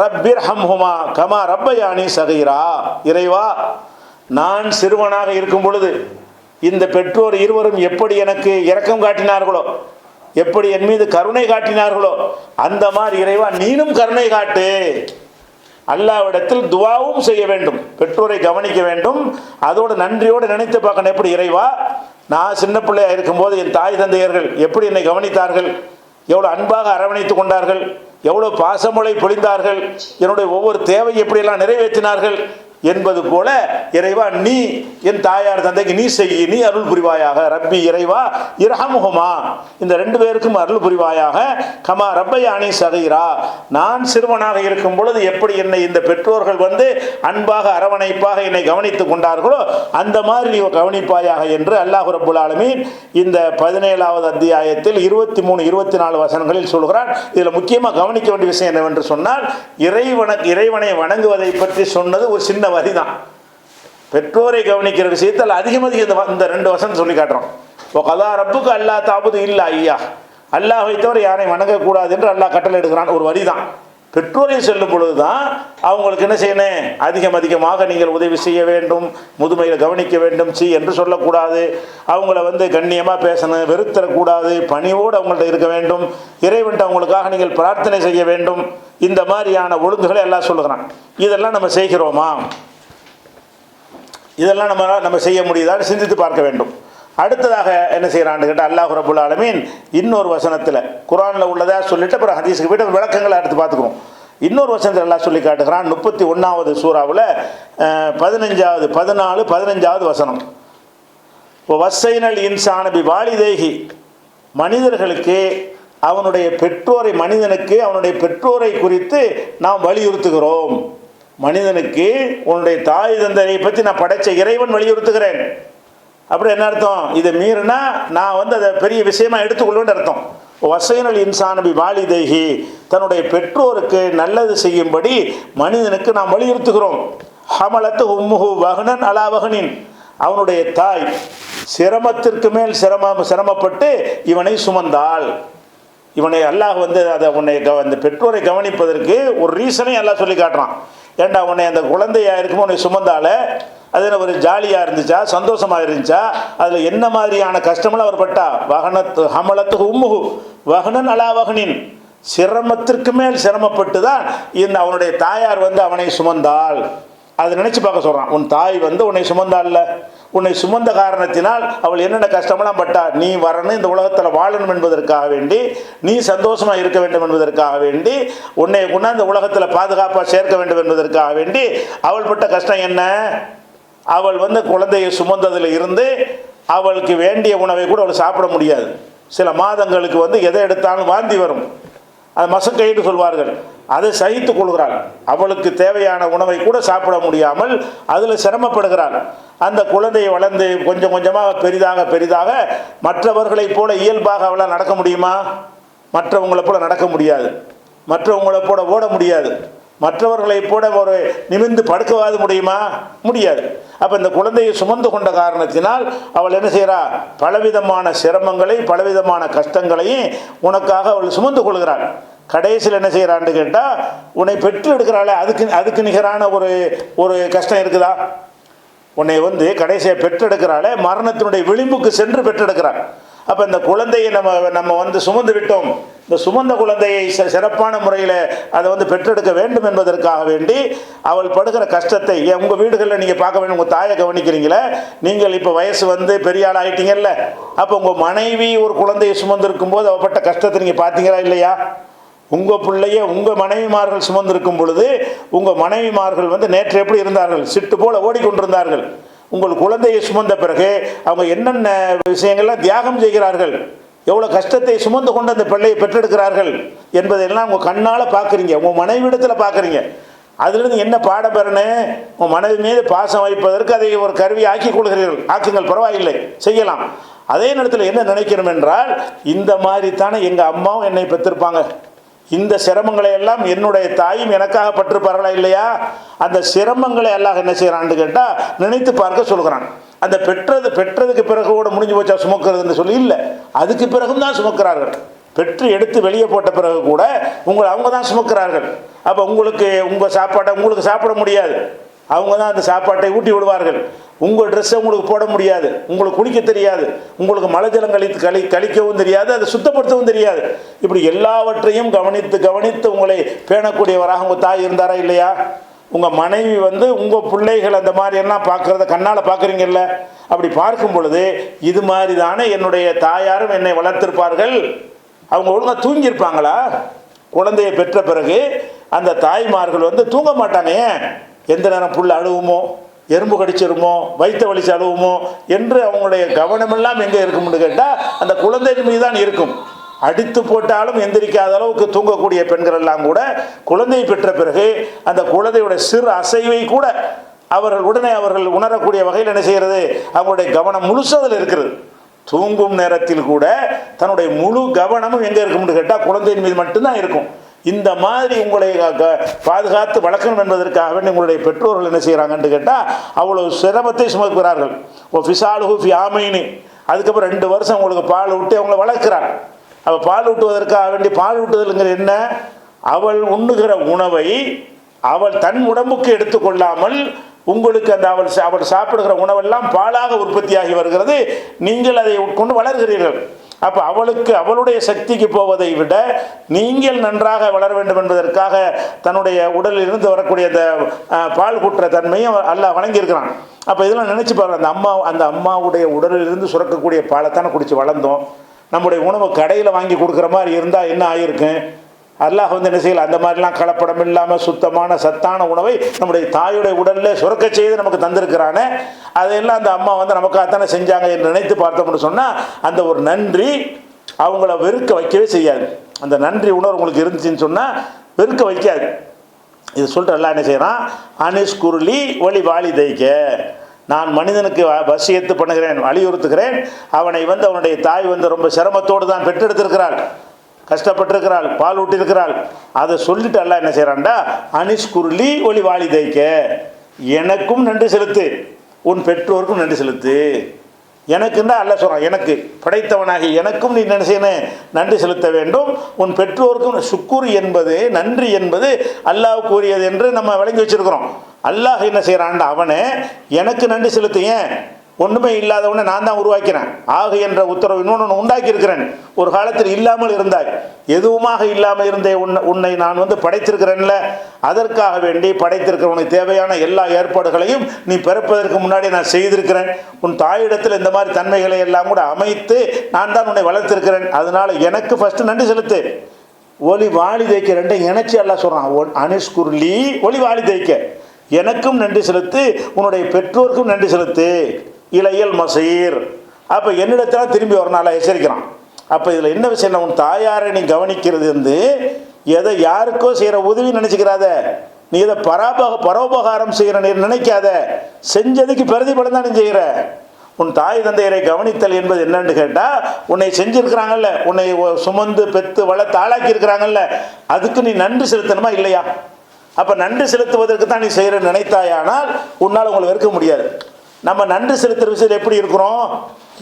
ரப்பிர் ஹம்ஹுமா கமா ரப்பயானி சகீரா, இறைவா நான் சிறுவனாக இருக்கும் பொழுது இந்த பெற்றோர் இருவரும் எப்படி எனக்கு இரக்கம் காட்டினார்களோ, எப்படி என் மீது கருணை காட்டினார்களோ, அந்த மாதிரி இறைவா நீனும் கருணை காட்டு. அல்லாஹ்விடத்தில் துவாவும் செய்ய வேண்டும், பெற்றோரை கவனிக்க வேண்டும், அதோடு நன்றியோடு நினைத்து பார்க்கணும். எப்படி இறைவா, நான் சின்ன பிள்ளையாக இருக்கும்போது என் தாய் தந்தையர்கள் எப்படி என்னை கவனித்தார்கள், எவ்வளோ அன்பாக அரவணைத்து கொண்டார்கள், எவ்வளோ பாசமொழி பொழிந்தார்கள், என்னுடைய ஒவ்வொரு தேவை எப்படியெல்லாம் நிறைவேற்றினார்கள் என்பது போல இறைவா நீ என் தாயார் தந்தைக்கு நீ செய், நீ அருள் புரிவாயாக. ரப்பி இறைவா இரஹமுஹுமா, இந்த ரெண்டு பேருக்கும் அருள் புரிவாயாக. கமா ரப்பயானி சகீரா, நான் சிறுவனாக இருக்கும் பொழுது எப்படி என்னை இந்த பெற்றோர்கள் வந்து அன்பாக அரவணைப்பாக என்னை கவனித்துக் கொண்டார்களோ அந்த மாதிரி நீ கவனிப்பாயாக என்று அல்லாஹ் ரப்புல் ஆலமீன் இந்த 17வது அத்தியாயத்தில் 23, 24 வசனங்களில் சொல்கிறான். இதில் முக்கியமாக கவனிக்க வேண்டிய விஷயம் என்னவென்று சொன்னால், இறைவனை வணங்குவதை பற்றி சொன்னது ஒரு சின்ன வரி தான். பெற்றோரை கவனிக்கிற விஷயத்தில் அதிகமாக இந்த 2 வசனம் சொல்லி காட்டுறோம். கதா ரப்புக்கு அல்லா தாபுது இல்லா ஐயா, அல்லாஹ்வை தவிர யாரையும் வணங்கக்கூடாது என்று அல்லாஹ் கட்டளை எடுக்கிறான். ஒரு வரி தான். பெற்றோரை சொல்லும் பொழுது தான் அவங்களுக்கு என்ன செய்யணும், அதிகமாக நீங்கள் உதவி செய்ய வேண்டும், முதுமையில் கவனிக்க வேண்டும் என்று சொல்லக்கூடாது. அவங்கள வந்து கண்ணியமாக பேசணும், வெறுத்தரக்கூடாது, பணிவோடு அவங்கள்ட்ட இருக்க வேண்டும், இறைவன்ட்டு அவங்களுக்காக நீங்கள் பிரார்த்தனை செய்ய வேண்டும். இந்த மாதிரியான ஒழுங்குகளை எல்லாம் சொல்லுகிறான். இதெல்லாம் நம்ம செய்கிறோமா, இதெல்லாம் நம்ம செய்ய முடியுதான்னு சிந்தித்து பார்க்க வேண்டும். அடுத்ததாக என்ன செய்கிறான்னு கேட்டால், அல்லாஹ் ரப்புல் ஆலமீன் இன்னொரு வசனத்தில், குர்ஆனில் உள்ளதா சொல்லிட்டு அப்புறம் ஹதீஸுக்கு போய்ட்டு விளக்கங்களை அடுத்து பார்த்துக்கிறோம். இன்னொரு வசனத்தில் அல்லாஹ் சொல்லி காட்டுகிறான். 31வது சூறாவில் 15வது வசனம், வஸ்ஸைனல் இன்சான பி வாலிதைஹி, மனிதர்களுக்கு அவனுடைய பெற்றோரை, மனிதனுக்கு அவனுடைய பெற்றோரை குறித்து நாம் வலியுறுத்துகிறோம். மனிதனுக்கு உன்னுடைய தாய் தந்தையை பற்றி நான் படைத்த இறைவன் வலியுறுத்துகிறேன். அப்படி என்ன அர்த்தம், இதை மீறினா நான் வந்து அதை பெரிய விஷயமா எடுத்துக்கொள்வேன்னு அர்த்தம். வஸ்ஸைனல் இன்சான பி வாலிதைஹி, தன்னுடைய பெற்றோருக்கு நல்லது செய்யும்படி மனிதனுக்கு நாம் வலியுறுத்துகிறோம். ஹமலத்து உம்முஹு வஹ்னன் அலா வஹ்னின், அவனுடைய தாய் சிரமத்திற்கு மேல் சிரமப்பட்டு இவனை சுமந்தாள். இவனை அல்லாஹ் வந்து அதை அந்த பெற்றோரை கவனிப்பதற்கு ஒரு ரீசனை எல்லாம் சொல்லி காட்டுறான். ஏண்டா உன்னை அந்த குழந்தையா இருக்கும் உன்னை சுமந்தால அது ஒரு ஜாலியாக இருந்துச்சா, சந்தோஷமாக இருந்துச்சா, அதில் என்ன மாதிரியான கஷ்டமெல்லாம் அவர் பட்டா. ஹமலத்து உம்முஹு வஹ்னன் அலா வஹ்னின், சிரமத்திற்கு மேல் சிரமப்பட்டு தான் இந்த அவனுடைய தாயார் வந்து அவனை சுமந்தாள். அதை நினச்சி பார்க்க சொல்கிறான். உன் தாய் வந்து உன்னை சுமந்தாள்ல, உன்னை சுமந்த காரணத்தினால் அவள் என்னென்ன கஷ்டமெல்லாம் பட்டா. நீ வரணும், இந்த உலகத்தில் வாழணும் என்பதற்காக வேண்டி, நீ சந்தோஷமாக இருக்க வேண்டும் என்பதற்காக வேண்டி, உன்னை கொண்டாந்து இந்த உலகத்தில் பாதுகாப்பாக சேர்க்க வேண்டும் என்பதற்காக வேண்டி அவள் பட்ட கஷ்டம் என்ன. அவள் வந்து குழந்தையை சுமந்ததில் இருந்து அவளுக்கு வேண்டிய உணவை கூட அவள் சாப்பிட முடியாது. சில மாதங்களுக்கு வந்து எதை எடுத்தாலும் வாந்தி வரும், அது மசக்கைன்னு சொல்வார்கள், அதை சகித்து கொள்கிறாள். அவளுக்கு தேவையான உணவை கூட சாப்பிட முடியாமல் அதில் சிரமப்படுகிறாள். அந்த குழந்தையை வளர்ந்து கொஞ்சம் கொஞ்சமாக பெரிதாக மற்றவர்களைப் போல இயல்பாக அவளால் நடக்க முடியுமா? மற்றவங்களை போல நடக்க முடியாது, மற்றவங்களை போல ஓட முடியாது, மற்றவர்களைப் போல ஒரு நிமிர்ந்து படுக்கவாது முடியுமா? முடியாது. அப்போ இந்த குழந்தையை சுமந்து கொண்ட காரணத்தினால் அவள் என்ன செய்கிறா, பலவிதமான சிரமங்களை பலவிதமான கஷ்டங்களையும் உனக்காக அவள் சுமந்து கொள்கிறாள். கடைசியில் என்ன செய்கிறான்னு கேட்டால், உன்னை பெற்று எடுக்கிறாள், அதுக்கு நிகரான ஒரு கஷ்டம் இருக்குதா? உன்னை வந்து கடைசியை பெற்றெடுக்கிறாளே, மரணத்தினுடைய விளிம்புக்கு சென்று பெற்றெடுக்கிறாள். அப்போ இந்த குழந்தையை நம்ம வந்து சுமந்து விட்டோம், இந்த சுமந்த குழந்தையை சிறப்பான முறையில் அதை வந்து பெற்றெடுக்க வேண்டும் என்பதற்காக வேண்டி அவள் படுகிற கஷ்டத்தை உங்கள் வீடுகளில் நீங்கள் பார்க்க வேண்டும். உங்கள் தாயை கவனிக்கிறீங்களே, நீங்கள் இப்போ வயசு வந்து பெரிய ஆள் ஆகிட்டீங்கல்ல, அப்போ உங்கள் மனைவி ஒரு குழந்தையை சுமந்திருக்கும் போது அவள் பட்ட கஷ்டத்தை நீங்கள் பார்த்தீங்களா இல்லையா? உங்கள் பிள்ளைய உங்கள் மனைவிமார்கள் சுமந்திருக்கும் பொழுது உங்கள் மனைவிமார்கள் வந்து நேற்று எப்படி இருந்தார்கள்? சிட்டு போல ஓடிக்கொண்டிருந்தார்கள். உங்கள் குழந்தையை சுமந்த பிறகு அவங்க என்னென்ன விஷயங்கள்லாம் தியாகம் செய்கிறார்கள், எவ்வளோ கஷ்டத்தை சுமந்து கொண்டு அந்த பிள்ளையை பெற்றெடுக்கிறார்கள் என்பதையெல்லாம் உங்கள் கண்ணால் பார்க்குறீங்க, உங்கள் மனைவிடத்தில் பார்க்குறீங்க. அதுலேருந்து என்ன பாடம் பெறணும்? உங்கள் மனைவி மீது பாசம் வைப்பதற்கு அதை ஒரு கருவி ஆக்கி கொள்கிறீர்கள். ஆக்குங்கள், பரவாயில்லை, செய்யலாம். அதே நேரத்தில் என்ன நினைக்கணும் என்றால், இந்த மாதிரி தானே எங்கள் அம்மாவும் என்னை பெற்றிருப்பாங்க, இந்த சிரமங்களை எல்லாம் என்னுடைய தாயும் எனக்காக பட்டிருப்பார்களா இல்லையா? அந்த சிரமங்களை அல்லாஹ் என்ன செய்கிறான்னு கேட்டால் நினைத்து பார்க்க சொல்கிறான். அந்த பெற்றதுக்கு பிறகு கூட முடிஞ்சு போச்சா சுமக்கிறதுன்னு சொல்லி இல்லை, அதுக்கு பிறகும் தான் சுமக்கிறார்கள். பெற்று எடுத்து வெளியே போட்ட பிறகு கூட அவங்க தான் சுமக்கிறார்கள். அப்போ உங்களுக்கு உங்கள் சாப்பாட்டை உங்களுக்கு சாப்பிட முடியாது, அவங்க தான் அந்த சாப்பாட்டை ஊட்டி விடுவார்கள். உங்கள் ட்ரெஸ்ஸை உங்களுக்கு போட முடியாது, உங்களுக்கு குளிக்க தெரியாது, உங்களுக்கு மலை ஜலம் கழிக்கவும் தெரியாது, அதை சுத்தப்படுத்தவும் தெரியாது. இப்படி எல்லாவற்றையும் கவனித்து உங்களை பேணக்கூடியவராக உங்கள் தாய் இருந்தாரா இல்லையா? உங்கள் மனைவி வந்து உங்கள் பிள்ளைகள் அந்த மாதிரி எல்லாம் பார்க்குறத கண்ணால் பார்க்குறீங்கல்ல? அப்படி பார்க்கும் பொழுது இது மாதிரி தானே என்னுடைய தாயாரும் என்னை வளர்த்திருப்பார்கள். அவங்க ஒழுங்காக தூங்கியிருப்பாங்களா? குழந்தையை பெற்ற பிறகு அந்த தாய்மார்கள் வந்து தூங்க மாட்டாங்க. ஏன்? எந்த நேரம் புல் அழுவுமோ, எறும்பு கடிச்சிருமோ, வயிற்று வலிச்சு அழுவுமோ என்று அவங்களுடைய கவனமெல்லாம் எங்கே இருக்கும்னு கேட்டால் அந்த குழந்தையின் மீது தான் இருக்கும். அடித்து போட்டாலும் எந்திரிக்காத அளவுக்கு தூங்கக்கூடிய பெண்கள் எல்லாம் கூட குழந்தையை பெற்ற பிறகு அந்த குழந்தையுடைய சிறு அசைவை கூட அவர்கள் உணரக்கூடிய வகையில் என்ன செய்கிறது? அவங்களுடைய கவனம் முழுசதில் இருக்கிறது. தூங்கும் நேரத்தில் கூட தன்னுடைய முழு கவனமும் எங்கே இருக்கும்னு கேட்டால் குழந்தையின் மீது மட்டும்தான் இருக்கும். இந்த மாதிரி உங்களை பாதுகாத்து வளர்க்கணும் என்பதற்காக உங்களுடைய பெற்றோர்கள் என்ன செய்கிறாங்கன்னு கேட்டால் அவ்வளவு சிரமத்தை சுமக்கிறார்கள். ஓ ஃபிசாலுஹு ஃபி ஆமைனி, அதுக்கப்புறம் 2 வருஷம் உங்களுக்கு பால் விட்டு அவங்கள வளர்க்கிறார். அவள் பால் ஊட்டுவதற்காக வேண்டி, பால் ஊட்டுதல்ங்கிற என்ன? அவள் உண்ணுகிற உணவை அவள் தன் உடம்புக்கு எடுத்துக்கொள்ளாமல் உங்களுக்கு அந்த அவள் சாப்பிடுகிற உணவெல்லாம் பாலாக உற்பத்தியாகி வருகிறது. நீங்கள் அதை உட்கொண்டு வளர்கிறீர்கள். அப்போ அவளுக்கு அவளுடைய சக்திக்கு போவதை விட நீங்கள் நன்றாக வளர வேண்டும் என்பதற்காக தன்னுடைய உடலில் இருந்து வரக்கூடிய அந்த பால் கூட்டுற தன்மையும் அல்லாஹ் வழங்கியிருக்கிறான். அப்போ இதெல்லாம் நினச்சி பாருங்கள், அந்த அம்மாவுடைய உடலில் இருந்து சுரக்கக்கூடிய பாலைத்தானே குடித்து வளர்ந்தோம். நம்முடைய உணவு கடையில் வாங்கி கொடுக்குற மாதிரி இருந்தால் என்ன ஆகிருக்கு? அல்லாஹ் வந்து என்ன செய்யல, அந்த மாதிரிலாம் கலப்படம் இல்லாமல் சுத்தமான சத்தான உணவை நம்முடைய தாயுடைய உடலில் சுரக்க செய்து நமக்கு தந்திருக்கிறானே. அதையெல்லாம் அந்த அம்மா வந்து நமக்காகத்தானே செஞ்சாங்க என்று நினைத்து பார்த்தோம்னு சொன்னால் அந்த ஒரு நன்றி அவங்கள வெறுக்க வைக்கவே செய்யாது. அந்த நன்றி உணர்வு உங்களுக்கு இருந்துச்சுன்னு சொன்னால் வெறுக்க வைக்காது. இது சொல்லிட்டு எல்லாம் என்ன செய்கிறான்? அனிஷ்குருளி ஒளி வாலி தைக்க, நான் மனிதனுக்கு வசியத்து பண்ணுகிறேன், வலியுறுத்துகிறேன். அவனை வந்து அவனுடைய தாய் வந்து ரொம்ப சிரமத்தோடு தான் பெற்றெடுத்திருக்கிறாள், கஷ்டப்பட்டிருக்கிறாள், பால் ஊட்டியிருக்கிறாள். அதை சொல்லிட்டு எல்லாம் என்ன செய்கிறான்டா? அனிஷ்குருளி ஒளி வாலி தைக்க, எனக்கும் நன்றி செலுத்து, உன் பெற்றோருக்கும் நன்றி செலுத்து. எனக்குன்னா அல்ல சொல்கிறான், எனக்கு படைத்தவனாகி எனக்கும் நீ என்ன செய்யணும்? நன்றி செலுத்த வேண்டும். உன் பெற்றோருக்கும். சுக்குர் என்பது, நன்றி என்பது அல்லாஹ் கூறியது என்று நம்ம விளங்கி வச்சிருக்கிறோம். அல்லாஹ் என்ன செய்கிறான்டா? அவனே எனக்கு நன்றி செலுத்து. ஏன்? ஒன்றுமே இல்லாதவனை நான் தான் உருவாக்கிறேன். ஆகு என்ற உத்தரவு இன்னொன்று உண்டாக்கி இருக்கிறேன். ஒரு காலத்தில் இல்லாமல் இருந்தாய், எதுவுமாக இல்லாமல் இருந்தே உன்னை நான் வந்து படைத்திருக்கிறேன்ல, அதற்காக வேண்டி படைத்திருக்கிறவனுக்கு தேவையான எல்லா ஏற்பாடுகளையும் நீ பிறப்பதற்கு முன்னாடி நான் செய்திருக்கிறேன். உன் தாயிடத்தில் இந்த மாதிரி தன்மைகளை எல்லாம் கூட அமைத்து நான் தான் உன்னை வளர்த்திருக்கிறேன். அதனால எனக்கு ஃபஸ்ட்டு நன்றி செலுத்து. ஒளி வாலி தைக்க ரெண்டை இணைச்சி எல்லாம் சொல்கிறான். அனிஷ்குர்லி ஒளி வாலி தைக்க, எனக்கும் நன்றி செலுத்து, உன்னுடைய பெற்றோருக்கும் நன்றி செலுத்து. இளையல் மசீர், அப்போ என்னிடத்தான் திரும்பி ஒரு நாளாக எச்சரிக்கிறான். அப்போ இதில் என்ன விஷயம்? உன் தாயாரை நீ கவனிக்கிறது வந்து எதை யாருக்கோ செய்கிற உதவி நினச்சிக்கிறாத, நீ இதை பரோபகாரம் செய்கிற நீ நினைக்காத, செஞ்சதுக்கு பிரதிபலம் தான் நீ செய்கிற. உன் தாய் தந்தையரை கவனித்தல் என்பது என்னன்னு கேட்டால், உன்னை செஞ்சுருக்கிறாங்கல்ல, உன்னை சுமந்து பெற்று வளர்த்து ஆளாக்கி இருக்கிறாங்கல்ல, அதுக்கு நீ நன்றி செலுத்தணுமா இல்லையா? அப்போ நன்றி செலுத்துவதற்கு தான் நீ செய்கிற நினைத்தாயானால் உன்னால் உங்களை வெறுக்க முடியாது. நம்ம நன்றி செலுத்துகிற விஷயத்தில் எப்படி இருக்கிறோம்?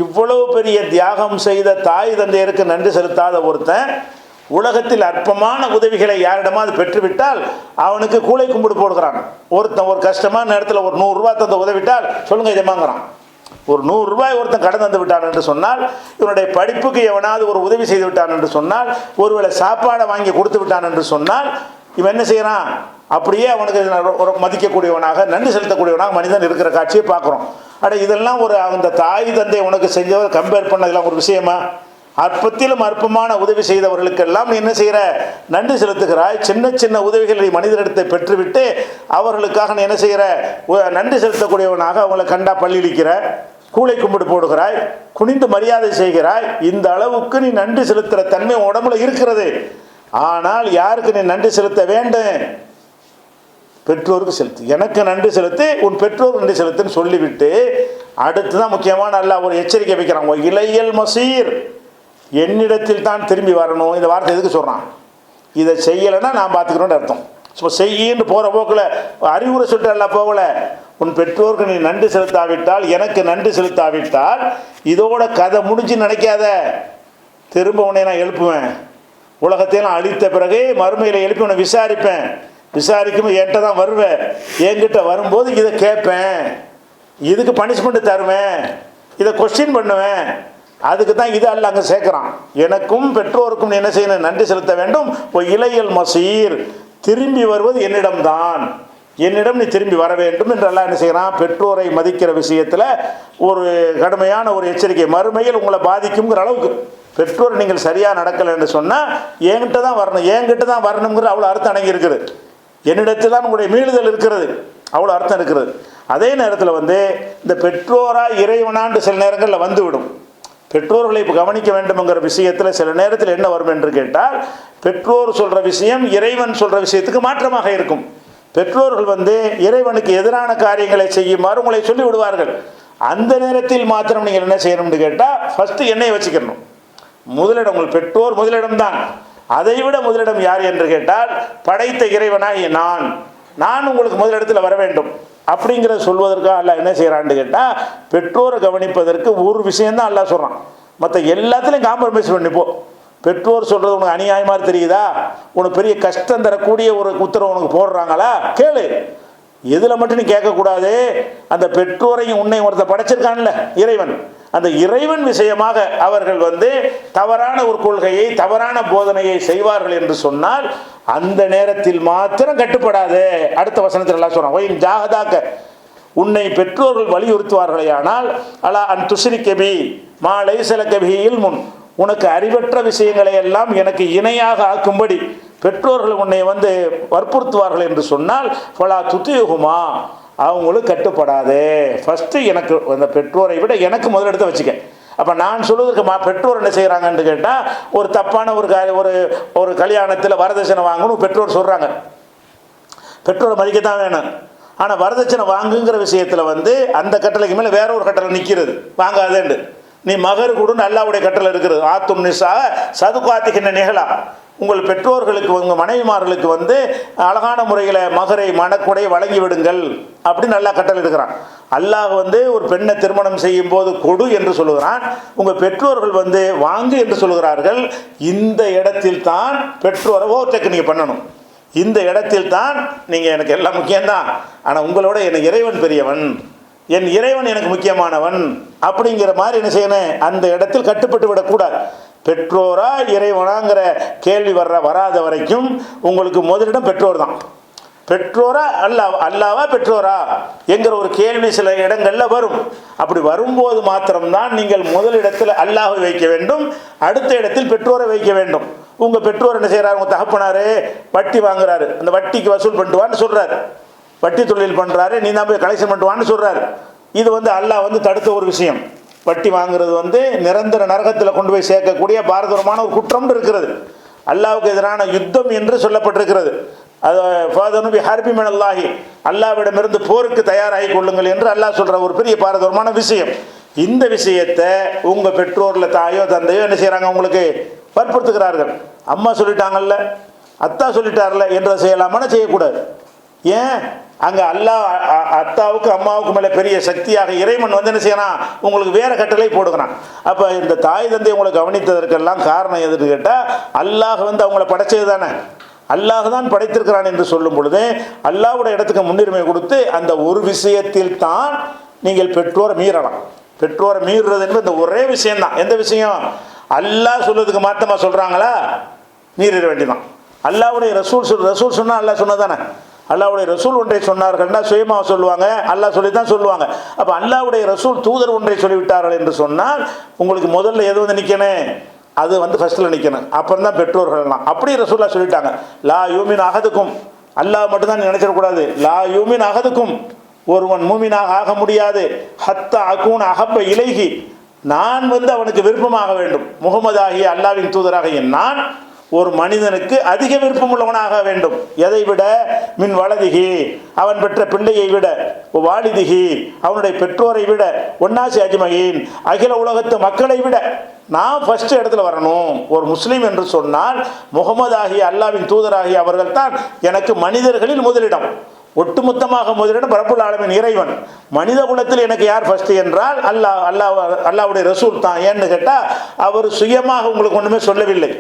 இவ்வளவு பெரிய தியாகம் செய்த தாய் தந்தையருக்கு நன்றி செலுத்தாத ஒருத்தன் உலகத்தில் அற்பமான உதவிகளை யாரிடமாவது பெற்றுவிட்டால் அவனுக்கு கூளை கும்பிடு போடுகிறான். ஒருத்தன் ஒரு கஷ்டமான நேரத்தில் ஒரு 100 ரூபா தந்து உதவிட்டால் சொல்லுங்க இதமாங்கிறான். ஒரு 100 ரூபாய் ஒருத்தன் கடன் தந்து விட்டான் என்று சொன்னால், இவனுடைய படிப்புக்கு எவனாவது ஒரு உதவி செய்து விட்டான் என்று சொன்னால், ஒருவேளை சாப்பாடை வாங்கி கொடுத்து விட்டான் என்று சொன்னால், இவன் என்ன செய்கிறான்? அப்படியே அவனுக்கு ஒரு மதிக்கக்கூடியவனாக, நன்றி செலுத்தக்கூடியவனாக மனிதன் இருக்கிற காட்சியை பார்க்குறோம். இதெல்லாம் ஒரு அந்த தாய் தந்தை உனக்கு செஞ்சவர் கம்பேர் பண்ணதெல்லாம் ஒரு விஷயமா? அற்பத்திலும் அற்பமான உதவி செய்தவர்களுக்கெல்லாம் நீ என்ன செய்கிற? நன்றி செலுத்துகிறாய். சின்ன சின்ன உதவிகளை மனிதனிடத்தை பெற்றுவிட்டு அவர்களுக்காக நீ என்ன செய்கிற? நன்றி செலுத்தக்கூடியவனாக அவங்களை கண்டா பள்ளியிலிக்கிற, கூளை கும்பிடு போடுகிறாய், குனிந்து மரியாதை செய்கிறாய். இந்த அளவுக்கு நீ நன்றி செலுத்துகிற தன்மை உடம்புல இருக்கிறது. ஆனால் யாருக்கு நீ நன்றி செலுத்த வேண்டும்? பெற்றோருக்கு செலுத்து. எனக்கு நன்றி செலுத்து, உன் பெற்றோருக்கு நன்றி செலுத்துன்னு சொல்லிவிட்டு அடுத்துதான் முக்கியமான அல்லாஹ் ஒரு எச்சரிக்கை வைக்கிறான். இளையல் மசீர், என்னிடத்தில் தான் திரும்பி வரணும். இந்த வார்த்தை எதுக்கு சொல்கிறான்? இதை செய்யலைன்னா நான் பார்த்துக்கணும்னு அர்த்தம். ஸோ செய்யின்னு போகிற போக்கில் அறிவுரை சொல்லிட்டு எல்லாம் போகல. உன் பெற்றோருக்கு நீ நன்றி செலுத்தாவிட்டால், எனக்கு நன்றி செலுத்தாவிட்டால் இதோட கதை முடிஞ்சு நினைக்காத. திரும்ப உன்னை நான் எழுப்புவேன். உலகத்தையெல்லாம் அழித்த பிறகு மறுமையில் எழுப்பி உன்னை விசாரிப்பேன். விசாரிக்கும் என்கிட்ட தான் வருவேன். என்கிட்ட வரும்போது இதை கேட்பேன், இதுக்கு பனிஷ்மெண்ட் தருவேன், இதை கொஸ்டின் பண்ணுவேன். அதுக்கு தான் இது அல்ல அங்கே சேர்க்குறான். எனக்கும் பெற்றோருக்கும் என்ன செய்யணும்? நன்றி செலுத்த வேண்டும். இளையல் மசீர், திரும்பி வருவது என்னிடம்தான், என்னிடம் நீ திரும்பி வர வேண்டும் என்று எல்லாம் என்ன செய்கிறான்? பெற்றோரை மதிக்கிற விஷயத்தில் ஒரு கடுமையான ஒரு எச்சரிக்கை. மறுமையில் உங்களை பாதிக்குங்கிற அளவுக்கு பெற்றோர் நீங்கள் சரியாக நடக்கலை என்று சொன்னால் என்கிட்ட தான் வரணும், என்கிட்ட தான் வரணுங்கிற அவ்வளோ அர்த்தம் அடங்கி இருக்குது. என்னிடத்தில் தான் உங்களுடைய மீளுதல் இருக்கிறது, அவ்வளோ அர்த்தம் இருக்கிறது. அதே நேரத்தில் இந்த பெற்றோராக இறைவனாண்டு சில நேரங்களில் வந்துவிடும். பெற்றோர்களை இப்போ கவனிக்க வேண்டும்ங்கிற விஷயத்தில் சில நேரத்தில் என்ன வரும் என்று கேட்டால், பெற்றோர் சொல்கிற விஷயம் இறைவன் சொல்கிற விஷயத்துக்கு மாற்றமாக இருக்கும். பெற்றோர்கள் இறைவனுக்கு எதிரான காரியங்களை செய்யுமாறு உங்களை சொல்லி விடுவார்கள். அந்த நேரத்தில் மாத்திரம் நீங்கள் என்ன செய்யணும்னு கேட்டால், ஃபஸ்ட்டு என்னை வச்சுக்கணும். முதலிடம் உங்கள் பெற்றோர் முதலிடம்தான். அதைவிட முதலிடம் யார் என்று கேட்டால், படைத்த இறைவனாய் நான் உங்களுக்கு முதலிடத்தில் வர வேண்டும் அப்படிங்கிறத சொல்வதற்காக அல்லாஹ் என்ன செய்கிறான்னு கேட்டால், பெற்றோரை கவனிப்பதற்கு ஒரு விஷயந்தான் அல்லாஹ் சொல்கிறான். மற்ற எல்லாத்துலேயும் காம்ப்ரமைஸ் பண்ணிப்போ. பெற்றோர் சொல்கிறது உனக்கு அநியாயமாக தெரியுதா? உனக்கு பெரிய கஷ்டம் தரக்கூடிய ஒரு உத்தரவு உனக்கு போடுறாங்களா? கேளு. எதில் மட்டும் நீ கேட்கக்கூடாது, அந்த பெற்றோரையும் உன்னை ஒருத்த படைச்சிருக்கான்ல இறைவன், அந்த இறைவன் விஷயமாக அவர்கள் தவறான ஒரு கொள்கையை, தவறான போதனையை செய்வார்கள் என்று சொன்னால் அந்த நேரத்தில் மாத்திரம் கட்டுப்படாது. அடுத்த வசனத்தில் எல்லாம் சொல்றான், ஒயின் ஜாகதாக்க, உன்னை பெற்றோர்கள் வலியுறுத்துவார்களே ஆனால் அலா அன் துஸ்ரி கபி மா லைஸ லக பிஹி இல்முன், உனக்கு அறிவற்ற விஷயங்களை எல்லாம் எனக்கு இணையாக ஆக்கும்படி பெற்றோர்கள் உன்னை வற்புறுத்துவார்கள் என்று சொன்னால் ஃபலா துதியுஹுமா, அவங்களுக்கு கட்டுப்படாது. ஃபஸ்ட்டு எனக்கு அந்த பெற்றோரை விட எனக்கு முதலிடத்தை வச்சுக்க. அப்போ நான் சொல்லுவதற்கு பெற்றோர் என்ன செய்கிறாங்கன்னு கேட்டால், ஒரு தப்பான ஒரு கல்யாணத்தில் வரதட்சணை வாங்கணும் பெற்றோர் சொல்கிறாங்க. பெற்றோரை மதிக்க தான் வேணும். ஆனால் வரதட்சணை வாங்குங்கிற விஷயத்தில் அந்த கட்டளைக்கு மேலே வேற ஒரு கட்டளை நிற்கிறது, வாங்காதேண்டு. நீ மகர் கொடுன்னு அல்லாஹ்வுடைய கட்டளை இருக்கிறது. ஆத்தும் நிசா சதுகாத்திகின்ற நிகழா, உங்கள் பெற்றோர்களுக்கு உங்கள் மனைவிமார்களுக்கு அழகான முறையில் மகரை மணக்குடை வழங்கி விடுங்கள் அப்படின்னு நல்லா கட்டளை எடுக்கிறான். அல்லாஹ் ஒரு பெண்ணை திருமணம் செய்யும் போது கொடு என்று சொல்லுகிறான். உங்கள் பெற்றோர்கள் வாங்கு என்று சொல்லுகிறார்கள். இந்த இடத்தில் தான் பெற்றோரை ஓவர்டேக் நீங்கள் பண்ணணும். இந்த இடத்தில் தான் நீங்கள் எனக்கு எல்லாம் முக்கியம்தான், ஆனால் உங்களோட எனக்கு இறைவன் பெரியவன், என் இறைவன் எனக்கு முக்கியமானவன் அப்படிங்கிற மாதிரி என்ன செய்யணும்? அந்த இடத்தில் கட்டுப்பட்டு விடக்கூடாது. பெற்றோரா இறைவனாங்கிற கேள்வி வராத வரைக்கும் உங்களுக்கு முதலிடம் பெற்றோர் தான். பெற்றோரா அல்லாவா பெற்றோரா என்கிற ஒரு கேள்வி சில இடங்களில் வரும். அப்படி வரும்போது மாத்திரம்தான் நீங்கள் முதலிடத்தில் அல்லாஹை வைக்க வேண்டும், அடுத்த இடத்தில் பெற்றோரை வைக்க வேண்டும். உங்கள் பெற்றோர் என்ன செய்கிறார்? உங்கள் தகப்பனாரு வட்டி வாங்குறாரு, அந்த வட்டிக்கு வசூல் பண்ணிட்டுவான்னு சொல்கிறாரு, வட்டி தொழில் பண்ணுறாரு, நீ தான் போய் கலெக்ஷன் பண்ணிட்டுவான்னு சொல்கிறாரு. இது அல்லாஹ் தடுத்த ஒரு விஷயம். வட்டி வாங்குறது நிரந்தர நரகத்தில் கொண்டு போய் சேர்க்கக்கூடிய பாரதூரமான ஒரு குற்றம் இருக்கிறது. அல்லாஹ்வுக்கு எதிரான யுத்தம் என்று சொல்லப்பட்டிருக்கிறது. அது ஃபாதனுபி ஹர்பி மினல்லாஹி, அல்லாஹ்விடமிருந்து போருக்கு தயாராகி கொள்ளுங்கள் என்று அல்லாஹ் சொல்கிற ஒரு பெரிய பாரதூரமான விஷயம். இந்த விஷயத்தை உங்கள் பெற்றோரில் தாயோ தந்தையோ என்ன செய்கிறாங்க? உங்களுக்கு வற்புறுத்துகிறார்கள். அம்மா சொல்லிட்டாங்கல்ல, அத்தா சொல்லிட்டார்ல என்று செய்யலாமான்னு செய்யக்கூடாது. ஏன்? அங்கே அல்லாஹ் அத்தாவுக்கு அம்மாவுக்கு மேலே பெரிய சக்தியாக இறைவன் என்ன செய்யறான்? உங்களுக்கு வேற கட்டளை போடுகிறான். அப்போ இந்த தாய் தந்தை உங்களை கவனித்ததற்கெல்லாம் காரணம் எதுன்னு கேட்டால், அல்லாஹ் அவங்கள படைச்சது தானே, அல்லாஹ் தான் படைத்திருக்கிறான் என்று சொல்லும் பொழுது அல்லாஹ்வுடைய இடத்துக்கு முன்னுரிமை கொடுத்து அந்த ஒரு விஷயத்தில் தான் நீங்கள் பெற்றோரை மீறலாம். பெற்றோரை மீறுறது என்பது இந்த ஒரே விஷயம்தான். எந்த விஷயம்? அல்லாஹ் சொல்றதுக்கு மாத்தமாக சொல்கிறாங்களா, மீறிட வேண்டியதான். அல்லாஹ்வுடைய ரசூல் சொன்னால் அல்லாஹ் சொன்னதானே. அல்லாஹ்வுடைய ரசூல் ஒன்றை சொன்னார்கள்னா சுயமாக சொல்லுவாங்க, அல்லாஹ் சொல்லி தான் சொல்லுவாங்க. அப்போ அல்லாஹ்வுடைய ரசூல் தூதர் ஒன்றை சொல்லிவிட்டார்கள் என்று சொன்னால் உங்களுக்கு முதல்ல எது நிற்கணும்? அது வந்து ஃபர்ஸ்ட்டில் நிற்கணும். அப்புறம் தான் பெற்றோர்கள்லாம். அப்படி ரசூலுல்லாஹ் சொல்லிட்டாங்க. லா யூமின் அஹதுக்கும், அல்லாஹ் மட்டும்தான் நினைச்சிடக்கூடாது. லா யூமின் அஹதுக்கும், ஒருவன் மூமினாக ஆக முடியாது. ஹத்தா அகூன் அஹப்ப இலைஹி, நான் வந்து அவனுக்கு விருப்பமாக வேண்டும். முகமது ஆகிய அல்லாவின் தூதராகிய நான் ஒரு மனிதனுக்கு அதிக விருப்பம் உள்ளவனாக வேண்டும். எதை விட? மின் வலதிகி, அவன் பெற்ற பிள்ளையை விட, வாலிதிகி, அவனுடைய பெற்றோரை விட, ஒன்னாசி அஜ்மயின், அகில உலகத்து மக்களை விட நான் ஃபர்ஸ்ட் இடத்துல வரணும். ஒரு முஸ்லீம் என்று சொன்னால் முகமது ஆகிய அல்லாவின் தூதராகிய அவர்கள் தான் எனக்கு மனிதர்களில் முதலிடம். ஒட்டுமொத்தமாக முதலிடம் ரப்புல் ஆலமீன் இறைவன். மனித குலத்தில் எனக்கு யார் ஃபர்ஸ்ட் என்றால் அல்லாஹ்வுடைய ரசூல் தான். ஏன்னு கேட்டால் அவர் சுயமாக உங்களுக்கு ஒன்றுமே சொல்லவில்லை.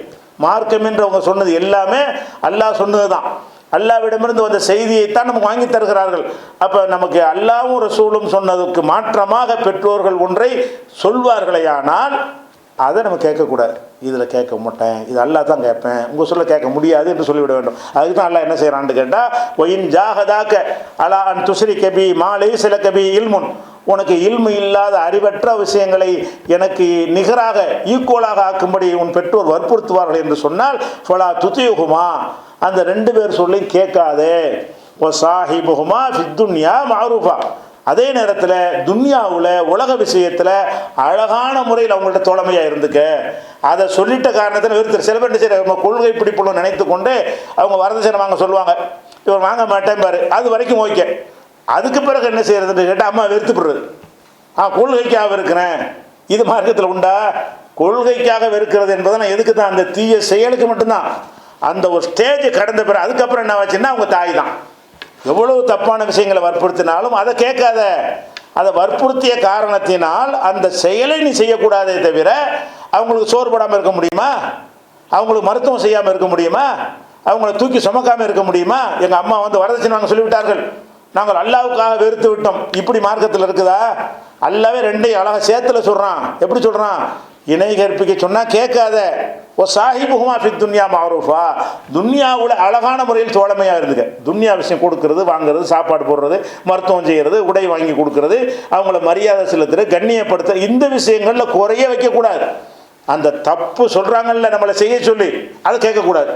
மார்க்கம் என்று அவங்க சொன்னது எல்லாமே அல்லாஹ் சொன்னது தான். அல்லாஹ்விடமிருந்து வந்த செய்தியைத்தான் நமக்கு வாங்கி தருகிறார்கள். அப்போ நமக்கு அல்லாஹ்வும் ரசூலும் சொன்னதுக்கு மாற்றமாக பெற்றோர்கள் ஒன்றை சொல்வார்களேயானால் அதை நம்ம கேட்கக்கூடாது. இதில் கேட்க மாட்டேன், இது அல்லாஹ் தான் கேட்பேன், உங்கள் சொல்ல கேட்க முடியாது என்று சொல்லிவிட வேண்டும். அதுக்கு தான் அல்லாஹ் என்ன செய்கிறான்னு கேட்டால், ஒயின் ஜாகதாக்க அலா அன் துஸ்ரி கபி மாலை சில கபி இல்முன், உனக்கு இல்மு இல்லாத அறிவற்ற விஷயங்களை எனக்கு நிகராக ஈக்குவலாக ஆக்கும்படி உன் பெற்றோர் வற்புறுத்துவார்கள் என்று சொன்னால் ஃபலா துதியுகுமா, அந்த ரெண்டு பேர் சொல்லி கேட்காதே. ஓ சாஹிபுகுமா ஃபித்துன்யா மஅரூஃபா, அதே நேரத்தில் துன்யாவில் உலக விஷயத்தில் அழகான முறையில் அவங்கள்ட்ட தோழமையாக இருந்துக்க. அதை சொல்லிட்ட காரணத்தில் வெறுத்து சில பேர் சரி நம்ம கொள்கை பிடிப்புன்னு நினைத்து கொண்டு அவங்க வரதட்சணை வாங்க சொல்லுவாங்க. இவர் வாங்க மாட்டேன் பாரு, அது வரைக்கும் ஓகே. அதுக்கு பிறகு என்ன செய்யறதுன்னு கேட்டால் அம்மா வெறுத்துப்படுறது. கொள்கைக்காக வெறுக்கிறேன், இது மார்க்கத்தில் உண்டா? கொள்கைக்காக வெறுக்கிறது என்பதை நான் எதுக்கு தான்? அந்த தீய செயலுக்கு மட்டும்தான். அந்த ஒரு ஸ்டேஜ் கடந்த பிறகு அதுக்கப்புறம் என்ன ஆச்சுன்னா அவங்க தாய் தான். எவ்வளவு தப்பான விஷயங்களை வற்புறுத்தினாலும் அதை கேட்காத. அதை வற்புறுத்திய காரணத்தினால் அந்த செயலை நீ செய்யக்கூடாதே தவிர அவங்களுக்கு சோறு போடாமல் இருக்க முடியுமா? அவங்களுக்கு மருத்துவம் செய்யாமல் இருக்க முடியுமா? அவங்கள தூக்கி சுமக்காமல் இருக்க முடியுமா? எங்கள் அம்மா வந்து வரதட்சணை நாங்கள் சொல்லிவிட்டார்கள், நாங்கள் அல்லாவுக்காக வெறுத்து விட்டோம். இப்படி மார்க்கத்தில் இருக்குதா? அல்லாவே ரெண்டையும் அழகாக சேர்த்துல சொல்கிறான். எப்படி சொல்கிறான்? இணை கற்பிக்க சொன்னால் கேட்காத. ஓ சாஹிபுகுமா ஃபித் துன்யா மஅரூஃபா, துன்யாவில் அழகான முறையில் தோழமையாக இருந்துக்க. துன்யா விஷயம் கொடுக்கறது, வாங்குறது, சாப்பாடு போடுறது, மருத்துவம் செய்கிறது, உடை வாங்கி கொடுக்கறது, அவங்கள மரியாதை செலுத்துறது, கண்ணியப்படுத்த, இந்த விஷயங்களில் குறைய வைக்கக்கூடாது. அந்த தப்பு சொல்கிறாங்கல்ல நம்மளை செய்ய சொல்லி, அதை கேட்கக்கூடாது.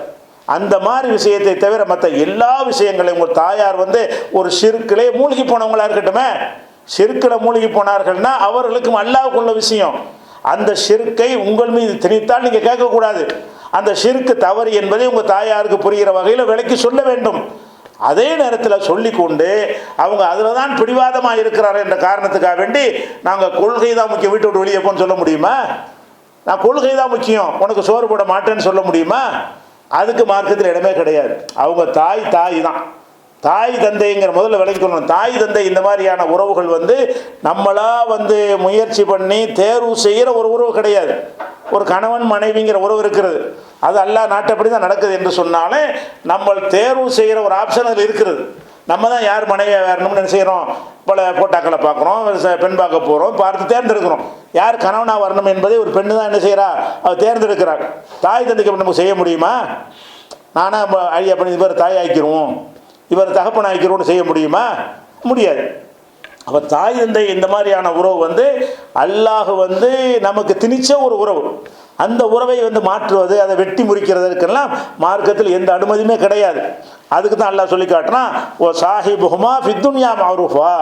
அந்த மாதிரி விஷயத்தை தவிர மற்ற எல்லா விஷயங்களையும் உங்கள் தாயார் வந்து ஒரு ஷிர்க்கிலே மூழ்கி போனவங்களா இருக்கட்டுமே, ஷிர்க்கில் மூழ்கி போனார்கள்னா அவர்களுக்கும் அல்லாஹ்வுக்குள்ள விஷயம். அந்த ஷிர்க்கை உங்கள் மீது திணித்தால் நீங்கள் கேட்கக்கூடாது. அந்த ஷிர்க்கு தவறு என்பதை உங்கள் தாயாருக்கு புரிகிற வகையில் விளக்கி சொல்ல வேண்டும். அதே நேரத்தில் சொல்லிக்கொண்டு அவங்க அதில் தான் பிடிவாதமாக இருக்கிறார் என்ற காரணத்துக்காக வேண்டி நாங்கள் கொள்கை தான் முக்கியம், வீட்டை விட்டு வெளியே போன்னு சொல்ல முடியுமா? நான் கொள்கை தான் முக்கியம், உனக்கு சோறு போட மாட்டேன்னு சொல்ல முடியுமா? அதுக்கு மார்க்கத்தில் இடமே கிடையாது. அவங்க தாய் தான். தாய் தந்தைங்கிற முதல்ல விளங்கிக்கொள்ளணும். தாய் தந்தை இந்த மாதிரியான உறவுகள் வந்து நம்மளா வந்து முயற்சி பண்ணி தேர்வு செய்கிற ஒரு உறவு கிடையாது. ஒரு கணவன் மனைவிங்கிற உறவு இருக்கிறது, அது அல்லாஹ் நாட்டப்படி தான் நடக்குது என்று சொன்னாலே நம்ம தேர்வு செய்கிற ஒரு ஆப்ஷன் அதில் இருக்கிறது. நம்ம தான் யார் மனைவியாக வரணும்னு என்ன செய்கிறோம்? பல போட்டாக்களை பார்க்குறோம், பெண் பார்க்க போகிறோம், பார்த்து தேர்ந்தெடுக்கிறோம். யார் கணவனாக வரணும் என்பதை ஒரு பெண்ணு தான் என்ன செய்கிறா? அவர் தேர்ந்தெடுக்கிறார். தாய் தந்தைக்கு நமக்கு செய்ய முடியுமா? நானா ஐயா பண்ணி இவர் தாய் ஆக்கிடுவோம், இவர் தகப்பன் ஆக்கிடுவோம்னு செய்ய முடியுமா? முடியாது. அப்போ தாய் தந்தை இந்த மாதிரியான உறவு வந்து அல்லாஹ் வந்து நமக்கு திணிச்ச ஒரு உறவு. அந்த உறவை வந்து மாற்றுவது, அதை வெட்டி முறிக்கிறதுக்கெல்லாம் மார்க்கத்தில் எந்த அனுமதியுமே கிடையாது. அதுக்கு தான் அல்லாஹ் சொல்லி காட்டினா, ஓ சாஹிபுகுமா ஃபித் துன்யா மஅரூஃபா,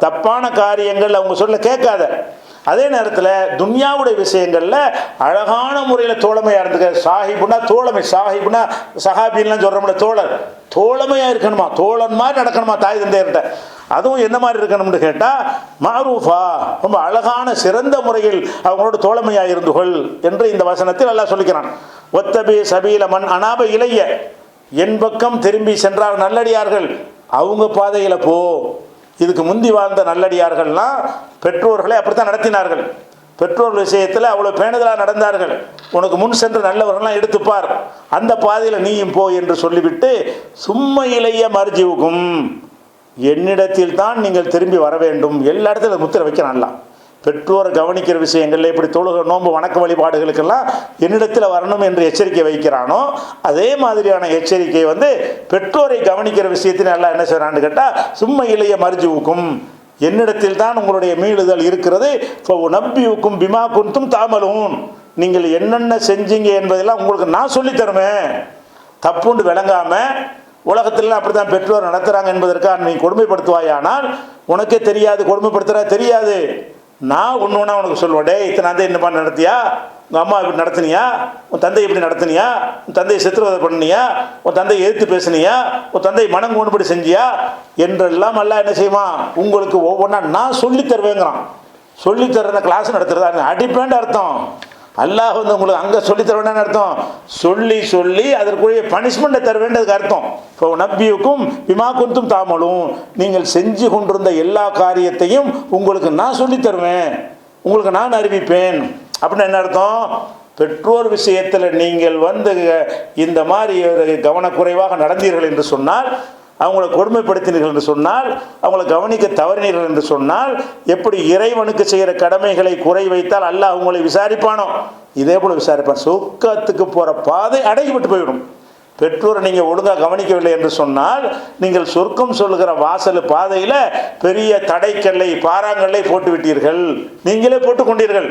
தப்பான காரியங்கள் அவங்க சொல்ல கேட்காத. அதே நேரத்தில் துன்யாவுடைய விஷயங்களில் அழகான முறையில் தோழமையாக இருந்துக்க. சாஹிபுனா தோழமை, சாஹிபுனா சஹாபின்லாம் சொல்கிறோம்ல, தோழமையாக இருக்கணுமா, தோழன் மாதிரி நடக்கணுமா தாய் தந்தையர்கிட்ட. அதுவும் எந்த மாதிரி இருக்கணும்னு கேட்டால் மஅரூஃபா, ரொம்ப அழகான சிறந்த முறையில் அவங்களோட தோழமையாக இருந்துகொள் என்று இந்த வசனத்தில் அல்லாஹ் சொல்லிக்கிறான். ஒத்தபி சபீல மன் அனாப இலைய, என் பக்கம் திரும்பி சென்றார் நல்லடியார்கள், அவங்க பாதையில் போ. இதுக்கு முந்தி வாழ்ந்த நல்லடியார்கள்லாம் பெற்றோர்களை அப்படித்தான் நடத்தினார்கள். பெற்றோர் விஷயத்தில் அவ்வளோ பேணுதலாக நடந்தார்கள். உனக்கு முன் சென்று நல்லவர்கள்லாம் எடுத்துப்பார், அந்த பாதையில் நீயும் போ என்று சொல்லிவிட்டு சும்மா இளைய மர்ஜிவுக்கும், என்னிடத்தில் தான் நீங்கள் திரும்பி வர வேண்டும். எல்லா இடத்துல முத்திரை வைக்கிறான்லாம். பெற்றோரை கவனிக்கிற விஷயங்கள்ல இப்படி தொழுகை நோன்பு வணக்க வழிபாடுகளுக்கெல்லாம் என்னிடத்தில் வரணும் என்று எச்சரிக்கை வைக்கிறானோ, அதே மாதிரியான எச்சரிக்கை வந்து பெற்றோரை கவனிக்கிற விஷயத்தில் எல்லாம் என்ன செய்யறான்னு கேட்டால் சும்மா இளைய மர்ஜிவுக்கும், என்னிடத்தில் தான் உங்களுடைய மீளுதல் இருக்கிறது. நம்பிவுக்கும் பிமா குந்தும் தாமலும், நீங்கள் என்னென்ன செஞ்சீங்க என்பதெல்லாம் உங்களுக்கு நான் சொல்லித் தருவேன். தப்புண்டு விளங்காமல் உலகத்தில் அப்படி தான் பெற்றோர் நடத்துகிறாங்க என்பதற்காக நீ கொடுமைப்படுத்துவாயானால் உனக்கே தெரியாது, கொடுமைப்படுத்துகிறா தெரியாது. நான் ஒன்று ஒன்றா உனக்கு சொல்லுவேன். டே இத்தனை அந்த என்ன பண்ண நடத்தியா, உங்கள் அம்மா இப்படி நடத்தினியா, உன் தந்தை இப்படி நடத்தினியா, உன் தந்தையை சித்திரவதை பண்ணினியா, உன் தந்தையை எதிர்த்து பேசுனியா, உன் தந்தை மனம் கொண்டுபடி செஞ்சியா என்றெல்லாம் எல்லாம் என்ன செய்வான் உங்களுக்கு ஒவ்வொன்றா நான் சொல்லித் தருவேங்கிறான். சொல்லித்தர கிளாஸ் நடத்துறதா அடிப்பேன் அர்த்தம். அல்லாஹ் வந்து உங்களுக்கு அங்கே சொல்லித்தருவேன்னு அர்த்தம். சொல்லி சொல்லி அதற்குரிய பனிஷ்மெண்ட்டை தர வேண்டியதுக்கு அர்த்தம். இப்போ நபியுக்கும் பிமா குந்தும் தாமலும், நீங்கள் செஞ்சு கொண்டிருந்த எல்லா காரியத்தையும் உங்களுக்கு நான் சொல்லி தருவேன், உங்களுக்கு நான் அறிவிப்பேன் அப்படின்னு என்ன அர்த்தம்? பெற்றோர் விஷயத்தில் நீங்கள் வந்து இந்த மாதிரி கவனக்குறைவாக நடந்தீர்கள் என்று சொன்னால், அவங்களை கொடுமைப்படுத்தினீர்கள் என்று சொன்னால், அவங்களை கவனிக்க தவறினீர்கள் என்று சொன்னால், எப்படி இறைவனுக்கு செய்கிற கடமைகளை குறை வைத்தால் அல்லாஹ் அவங்களை விசாரிப்பானோ இதே போல் விசாரிப்பான். சொர்க்கத்துக்கு போகிற பாதை அடைக்கப்பட்டு போய்விடும். பெற்றோரை நீங்கள் ஒழுங்காக கவனிக்கவில்லை என்று சொன்னால், நீங்கள் சொர்க்கம் சொல்லுகிற வாசல் பாதையில் பெரிய தடைக்கல்லை பாறாங்கல்லை போட்டு விட்டீர்கள், நீங்களே போட்டு கொண்டீர்கள்.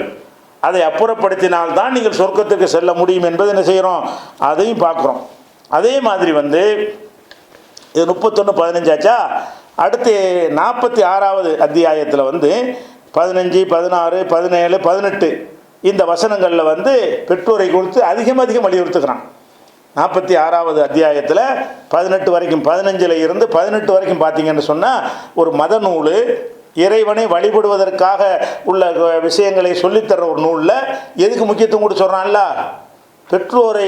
அதை அப்புறப்படுத்தினால்தான் நீங்கள் சொர்க்கத்துக்கு செல்ல முடியும் என்பது என்ன செய்கிறோம், அதையும் பார்க்குறோம். அதே மாதிரி வந்து இது 31-15 ஆச்சா. அடுத்து 46வது அத்தியாயத்தில் வந்து 15, 16, 17, 18 இந்த வசனங்களில் வந்து பெற்றோரை குறித்து அதிகம் வலியுறுத்துக்கிறான். 46வது அத்தியாயத்தில் 18 வரைக்கும், 15ல் இருந்து 18 வரைக்கும் பார்த்தீங்கன்னு சொன்னால் ஒரு மத நூல், இறைவனை வழிபடுவதற்காக உள்ள விஷயங்களை சொல்லித்தர ஒரு நூலில் எதுக்கு முக்கியத்துவம் கூட சொல்கிறான்ல, பெற்றோரை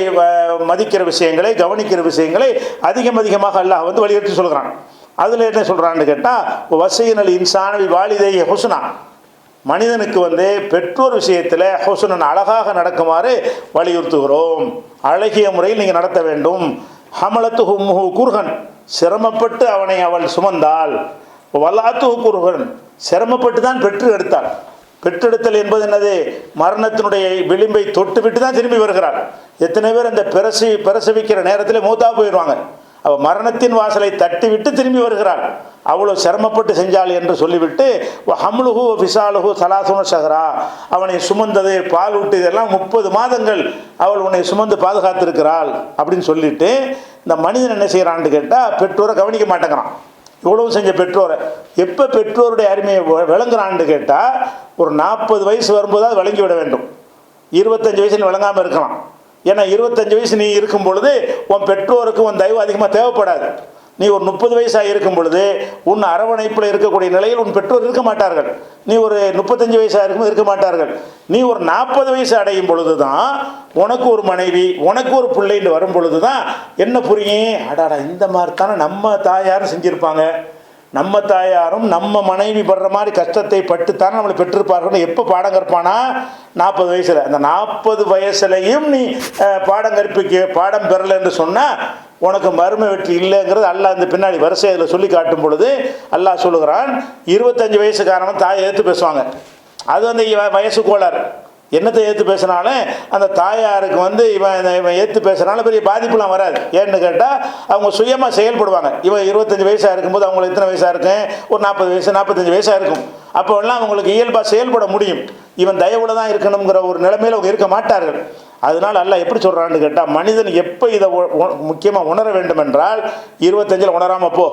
மதிக்கிற விஷயங்களை கவனிக்கிற விஷயங்களை அதிகமாக அல்லாஹ் வந்து வலியுறுத்தி சொல்கிறான். அதில் என்ன சொல்கிறான்னு கேட்டால், வசையினல் இன்சானி வாலிதை ஹுஸ்னா, மனிதனுக்கு வந்து பெற்றோர் விஷயத்தில் ஹுஸ்னன் அழகாக நடக்குமாறு வலியுறுத்துகிறோம். அழகிய முறையில் நீங்கள் நடத்த வேண்டும். ஹமலத்து ஹும்ஹு குர்ஹன், சிரமப்பட்டு அவனை அவள் சுமந்தாள். வல்லாத்து குர்ஹன், சிரமப்பட்டு தான் பெற்று எடுத்தாள். பெற்றெடுத்தல் என்பது என்னது, மரணத்தினுடைய விளிம்பை தொட்டு விட்டு தான் திரும்பி வருகிறார். எத்தனை பேர் அந்த பிரசவிக்கிற நேரத்தில் மூத்தா போயிடுவாங்க. அவள் மரணத்தின் வாசலை தட்டி விட்டு திரும்பி வருகிறாள். அவ்வளோ சிரமப்பட்டு செஞ்சாள் என்று சொல்லிவிட்டு ஹம்லுஹு ஃபிசாலுஹு சலாசுன ஷஹரா, அவனை சுமந்தது பால் விட்டு இதெல்லாம் 30 மாதங்கள் அவள் உன்னை சுமந்து பாதுகாத்திருக்கிறாள் அப்படின்னு சொல்லிட்டு இந்த மனிதன் என்ன செய்கிறான்னு கேட்டால் பெற்றோரை கவனிக்க மாட்டேங்கிறான். இவ்வளவு செஞ்ச பெற்றோரை எப்போ பெற்றோருடைய அருமையை விளங்குறான்னு கேட்டால், ஒரு 40 வயசு வரும்போது அது விளங்கி விட வேண்டும். 25 வயசு விளங்காமல் இருக்கலாம். ஏன்னா 25 வயசு நீ இருக்கும் பொழுது உன் பெற்றோருக்கு உன் தயவு அதிகமாக தேவைப்படாது. நீ ஒரு 30 வயசாக இருக்கும் பொழுது உன் அரவணைப்பில் இருக்கக்கூடிய நிலையில் உன் பெற்றோர் இருக்க மாட்டார்கள். நீ ஒரு 35 வயசாக இருக்கும்போது இருக்க மாட்டார்கள். நீ ஒரு 40 வயசு அடையும் பொழுது தான் உனக்கு ஒரு மனைவி, உனக்கு ஒரு பிள்ளைன்னு வரும் பொழுது தான் என்ன புரியும், அடாடா இந்த மாதிரி தானே நம்ம தாயாரும் செஞ்சுருப்பாங்க, நம்ம தாயாரும் நம்ம மனைவி படுற மாதிரி கஷ்டத்தை பட்டுத்தானே நம்மளை பெற்றிருப்பார்கள். எப்போ பாடம் கற்பானா, 40 வயசில். அந்த 40 வயசுலையும் நீ பாடம் பெறலை என்று சொன்னால் உனக்கு மறுமை வெற்றி இல்லைங்கிறது அல்லாஹ் இந்த பின்னாடி வரிசை அதில் சொல்லி காட்டும் பொழுது அல்லாஹ் சொல்லுகிறான், 25 வயசுக்காரன் தாயை ஏற்று பேசுவாங்க. அது வந்து வயசு கோளாறு. என்னத்தை ஏற்று பேசினாலும் அந்த தாயாருக்கு வந்து இவன் ஏற்று பேசுனாலும் பெரிய பாதிப்புலாம் வராது. ஏன்னு கேட்டால் அவங்க சுயமாக செயல்படுவாங்க. இவன் 25 வயசாக இருக்கும்போது அவங்களுக்கு எத்தனை வயசாக இருக்கும், ஒரு 40 வயசு 45 வயசாக இருக்கும். அப்போல்லாம் அவங்களுக்கு இயல்பாக செயல்பட முடியும். இவன் தயவுல தான் இருக்கணுங்கிற ஒரு நிலைமையில் அவங்க இருக்க மாட்டார்கள். அதனால் அல்லாஹ் எப்படி சொல்கிறான்னு கேட்டால், மனிதன் எப்போ இதை முக்கியமாக உணர வேண்டும் என்றால், 25 உணராமல் போ,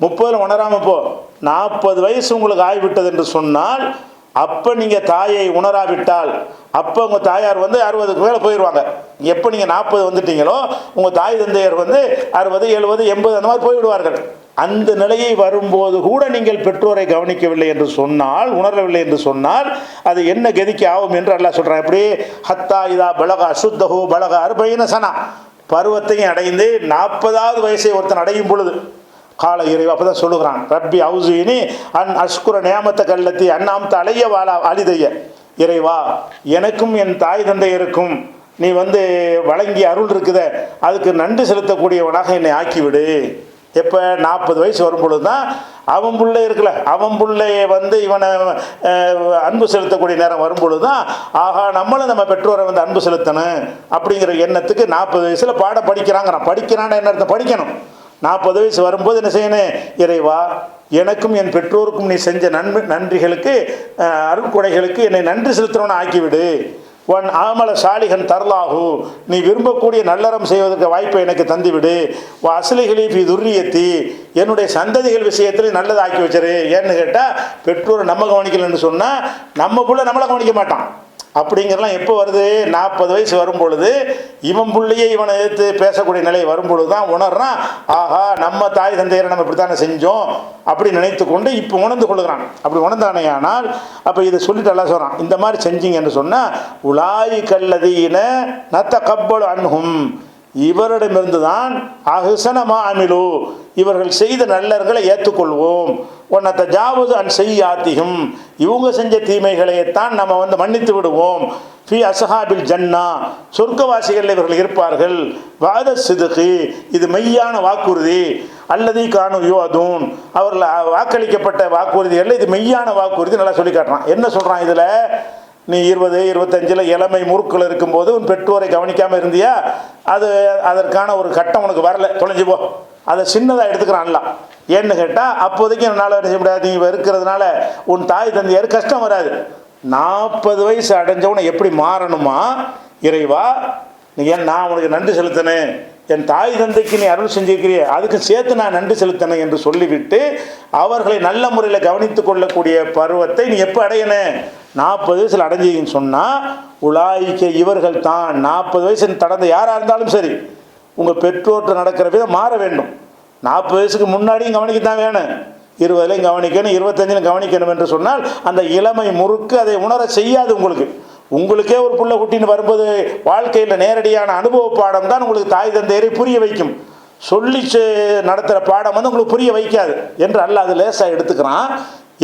30 உணராமல் போ, 40 வயசு உங்களுக்கு ஆகிவிட்டது என்று சொன்னால், அப்போ நீங்கள் தாயை உணராவிட்டால், அப்போ உங்கள் தாயார் வந்து 60க்கு மேலே போயிடுவாங்க. எப்போ நீங்கள் 40 வந்துட்டீங்களோ உங்கள் தாய் தந்தையர் வந்து 60, 70, 80 அந்த மாதிரி போய்விடுவார்கள். அந்த நிலையை வரும்போது கூட நீங்கள் பெற்றோரை கவனிக்கவில்லை என்று சொன்னால், உணரவில்லை என்று சொன்னால் அது என்ன கதிக்கு ஆகும் என்று அல்லாஹ் சொல்கிறான். எப்படி, ஹத்தா இதா பலகா சுத்தஹு பலகா 40 சனா, பருவத்தையும் அடைந்து 40வது வயசை ஒருத்தன் அடையும் பொழுது கால இறைவா அப்போ தான் சொல்லுகிறான், ரப்பி அவுசீனி அன் அஷ்குர நியாமத்த கல்லத்தி அண்ணாமத்த அலைய வாழா அலிதைய, இறைவா எனக்கும் என் தாய் தந்தையருக்கும் நீ வந்து வழங்கி அருள் இருக்குத, அதுக்கு நன்றி செலுத்தக்கூடியவனாக என்னை ஆக்கிவிடு. எப்போ 40 வயசு வரும்பொழுது தான் அவன் பிள்ளை இருக்குல்ல, அவன் பிள்ளையை வந்து இவனை அன்பு செலுத்தக்கூடிய நேரம் வரும்பொழுது தான், ஆகா நம்மளும் நம்ம பெற்றோரை வந்து அன்பு செலுத்தணும் அப்படிங்கிற எண்ணத்துக்கு 40 வயசில் பாடம் படிக்கிறான்னு என்ன அர்த்தம், படிக்கணும். 40 வயசு வரும்போது என்ன செய்யணும், இறைவா எனக்கும் என் பெற்றோருக்கும் நீ செஞ்ச நன்றிகளுக்கு அருட்கொடைகளுக்கு என்னை நன்றி செலுத்துறவனை ஆக்கிவிடு. ஒன் ஆமல சாலிகன் தர்லாஹு, நீ விரும்பக்கூடிய நல்லறம் செய்வதற்கு வாய்ப்பை எனக்கு தந்துவிடு. அஸ்லிஹலி ஃபி துர்ரியத்தி, என்னுடைய சந்ததிகள் விஷயத்தில் நல்லதாக்கி வச்சிரு. ஏன்னு கேட்டால் பெற்றோரை நம்ம கவனிக்கலன்னு சொன்னால் நம்ம புள்ள நம்மளை கவனிக்க மாட்டான். அப்படிங்கிறலாம் எப்போ வருது? 40 வயசு வரும் பொழுது இவன் புள்ளையே இவனை எதிர்த்து பேசக்கூடிய நிலை வரும் பொழுது தான் உணர்றான், ஆஹா நம்ம தாய் தந்தையரை நம்ம இப்படித்தானே செஞ்சோம் அப்படி நினைத்து கொண்டு இப்போ உணர்ந்து கொள்கிறான். அப்படி உணர்ந்தானே ஆனால் அப்போ இதை சொல்லிட்டு எல்லாம் சொல்கிறான், இந்த மாதிரி செஞ்சீங்கன்னு சொன்னால் உலாயி கல்லதீன நத்த கப்பல் அன்ஹும், இவரிடமிருந்து தான் அஹ்சனமா அமிலு, இவர்கள் செய்த நல்லர்களை ஏற்றுக்கொள்வோம். ஒன்னத்தை ஜாவது அன் செய்யாத்திகும், இவங்க செஞ்ச தீமைகளைத்தான் நம்ம மன்னித்து விடுவோம். ஃபி அஸ்ஹாபில் ஜன்னா, சொர்க்கவாசிகள் இவர்கள் இருப்பார்கள். வாத சிதுகி, இது மெய்யான வாக்குறுதி. அல்லது காணு யுவதூன், அவர்கள் வாக்களிக்கப்பட்ட வாக்குறுதிகள் இது மெய்யான வாக்குறுதி. நல்லா சொல்லி காட்டுறான். என்ன சொல்கிறான் இதில்? நீ 20, 25 இளமை முறுக்கள் இருக்கும்போது உன் பெற்றோரை கவனிக்காமல் இருந்தியா, அதற்கான ஒரு கட்டம் உனக்கு வரல, தொலைஞ்சு போ. அதை சின்னதாக எடுத்துக்கிறான்ல. ஏன்னு கேட்டால் அப்போதைக்கு என்னால் செய்ய முடியாது, நீ இருக்கிறதுனால உன் தாய் தந்தையார் கஷ்டம் வராது. 40 வயசு அடைஞ்சவனை எப்படி மாறணுமா? இறைவா, நீ ஏன் நான் உனக்கு நன்றி செலுத்தினேன், என் தாய் தந்தைக்கு நீ அருள் செஞ்சிருக்கிறிய, அதுக்கு சேர்த்து நான் நன்றி செலுத்தினேன் என்று சொல்லிவிட்டு அவர்களை நல்ல முறையில் கவனித்து கொள்ளக்கூடிய பருவத்தை நீ எப்போ அடையணும்? 40 வயசில் அடைஞ்சின்னு சொன்னால் உலாய்க்க இவர்கள் தான். 40 வயசு கடந்த யாராக இருந்தாலும் சரி உங்கள் பெற்றோற்று நடக்கிற விதம் மாற வேண்டும். 40 வயசுக்கு முன்னாடியும் கவனிக்கத்தான் வேணும், 20லையும் கவனிக்கணும், 25லையும் கவனிக்கணும் என்று சொன்னால் அந்த இளமை முறுக்கு அதை உணர செய்யாது. உங்களுக்கே ஒரு புள்ள குட்டின்னு வரும்போது வாழ்க்கையில் நேரடியான அனுபவ பாடம் தான் உங்களுக்கு தாய் தந்தையரை புரிய வைக்கும். சொல்லி நடத்துகிற பாடம் உங்களுக்கு புரிய வைக்காது என்று அல்லாஹ் அது லேசாக எடுத்துக்கிறான்.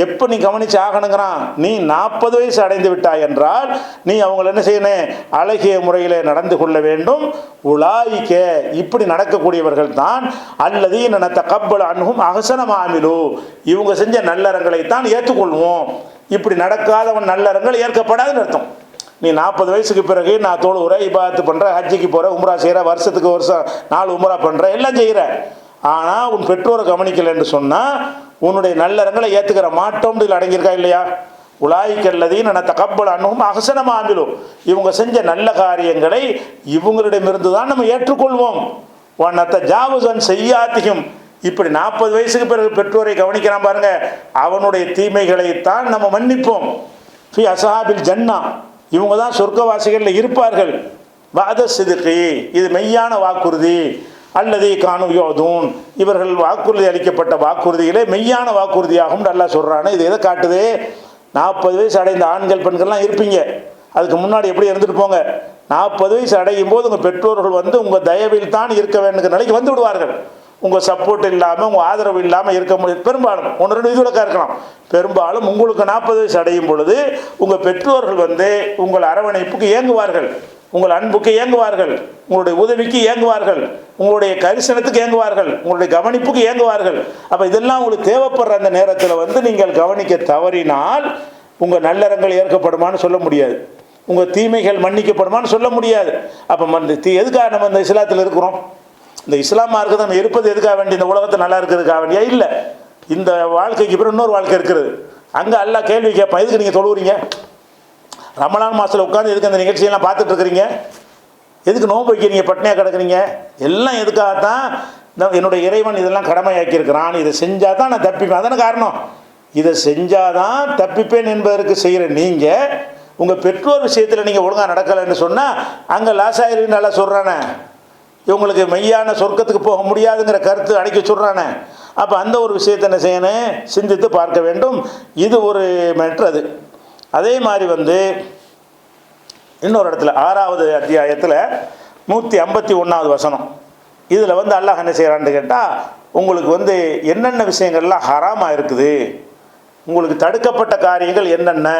எப்போ நீ கவனித்து ஆகணுங்கிறான்? நீ 40 வயசு அடைந்து விட்டாய் என்றால் நீ அவங்களை என்ன செய்யணும்? அழகிய முறையில் நடந்து கொள்ள வேண்டும். உலாய்க்க, இப்படி நடக்கக்கூடியவர்கள் தான் அல்லது என்ன தகப்பல் அன்ஹும் அஹ்சனமா அமிலு, இவங்க செஞ்ச நல்லறங்களைத்தான் ஏற்றுக்கொள்வோம். இப்படி நடக்காதவன் நல்லறங்கள் ஏற்கப்படாதுன்னு அர்த்தம். நீ 40 வயசுக்கு பிறகு நான் தொழுகிற, இபாதத்து பண்ணுற, ஹஜ்ஜிக்கு போகிற, உம்ரா செய்கிற, வருஷத்துக்கு வருஷம் 4 உம்ரா பண்ணுற, எல்லாம் செய்கிற, ஆனால் உன் பெற்றோரை கவனிக்கலைன்னு சொன்னால் உன்னுடைய நல்லறங்களை ஏற்றுக்கிற மாட்டோம். இதில் அடங்கியிருக்கா இல்லையா? உலாய்க்கல்லதீன நான் தகப்பல் அன்ஹும் அஹ்சனமா அமிலு, இவங்க செஞ்ச நல்ல காரியங்களை இவங்களிடமிருந்து தான் நம்ம ஏற்றுக்கொள்வோம். நத்த ஜாவுசன் செய்யாத்தியும், இப்படி 40 வயசுக்கு பிறகு பெற்றோரை கவனிக்கிறான் பாருங்க, அவனுடைய தீமைகளைத்தான் நம்ம மன்னிப்போம். ஃபி அஸ்ஹாபில் ஜன்னா, இவங்க தான் சொர்க்கவாசிகளில் இருப்பார்கள். வாத சிதுகி, இது மெய்யான வாக்குறுதி. அல்லது காணு யோதூன், இவர்கள் வாக்குறுதி அளிக்கப்பட்ட வாக்குறுதிகளே மெய்யான வாக்குறுதியாகும் நல்லா சொல்கிறான்னு. இது எதை காட்டுது? 40 வயசு அடைந்த ஆண்கள் பெண்கள்லாம் இருப்பீங்க, அதுக்கு முன்னாடி எப்படி இருந்துட்டு போங்க. 40 வயசு அடையும் போது உங்கள் பெற்றோர்கள் உங்கள் தயவில் தான் இருக்க வேண்டுங்கிற நிலைக்கு வந்து விடுவார்கள். உங்கள் சப்போர்ட் இல்லாமல், உங்கள் ஆதரவு இல்லாமல் இருக்க முடியாது. பெரும்பாலும் 1-2 விதிவிலக்காக இருக்கலாம். பெரும்பாலும் உங்களுக்கு 40 வயசு அடையும் பொழுது உங்கள் பெற்றோர்கள் உங்கள் அரவணைப்புக்கு ஏங்குவார்கள், உங்கள் அன்புக்கு ஏங்குவார்கள், உங்களுடைய உதவிக்கு ஏங்குவார்கள், உங்களுடைய கரிசனத்துக்கு ஏங்குவார்கள், உங்களுடைய கவனிப்புக்கு ஏங்குவார்கள். அப்போ இதெல்லாம் உங்களுக்கு தேவைப்படுற அந்த நேரத்தில் நீங்கள் கவனிக்க தவறினால் உங்கள் நல்லறங்கள் ஏற்கப்படுமான்னு சொல்ல முடியாது, உங்கள் தீமைகள் மன்னிக்கப்படுமான்னு சொல்ல முடியாது. அப்போ எதுக்காக நம்ம இந்த இஸ்லாத்தில் இருக்கிறோம்? இந்த இஸ்லாம் மார்க்கத்தை நம்ம இருப்பது எதுக்காக வேண்டி? இந்த உலகத்தை நல்லா இருக்கிறதுக்காக வேண்டியா? இல்லை, இந்த வாழ்க்கைக்கு பிறகு இன்னொரு வாழ்க்கை இருக்கிறது. அங்கே அல்லாஹ் கேள்வி கேட்பான், எதுக்கு நீங்கள் தொழுவுறீங்க? ரமலான் மாதத்தில் உட்காந்து எதுக்கு அந்த நிகழ்ச்சியெல்லாம் பார்த்துட்டு இருக்கிறீங்க? எதுக்கு நோன்பு வைக்கிறீங்க, பட்னியாக கிடக்குறீங்க? எல்லாம் எதுக்காகத்தான்? என்னுடைய இறைவன் இதெல்லாம் கடமையாக்கியிருக்கிறான், இதை செஞ்சால் தான் நான் தப்பிப்பேன். அதான காரணம். இதை செஞ்சால் தான் தப்பிப்பேன் என்பதற்கு செய்கிற நீங்கள் உங்கள் பெற்றோர் விஷயத்தில் நீங்கள் ஒழுங்காக நடக்கலைன்னு சொன்னால் அங்கே லாசாயிருன்னு நல்லா சொல்கிறானே, இவங்களுக்கு மெய்யான சொர்க்கத்துக்கு போக முடியாதுங்கிற கருத்து அடைக்க சொல்கிறானே. அப்போ அந்த ஒரு விஷயத்தை என்ன செய்யணும்? சிந்தித்து பார்க்க வேண்டும். இது ஒரு மேட்ரு. அது அதே மாதிரி இன்னொரு இடத்துல 6வது அத்தியாயத்தில் 151வது வசனம், இதில் அல்லாஹ் என்ன செய்கிறான்னு கேட்டால் உங்களுக்கு என்னென்ன விஷயங்கள்லாம் ஹராமாக இருக்குது, உங்களுக்கு தடுக்கப்பட்ட காரியங்கள் என்னென்ன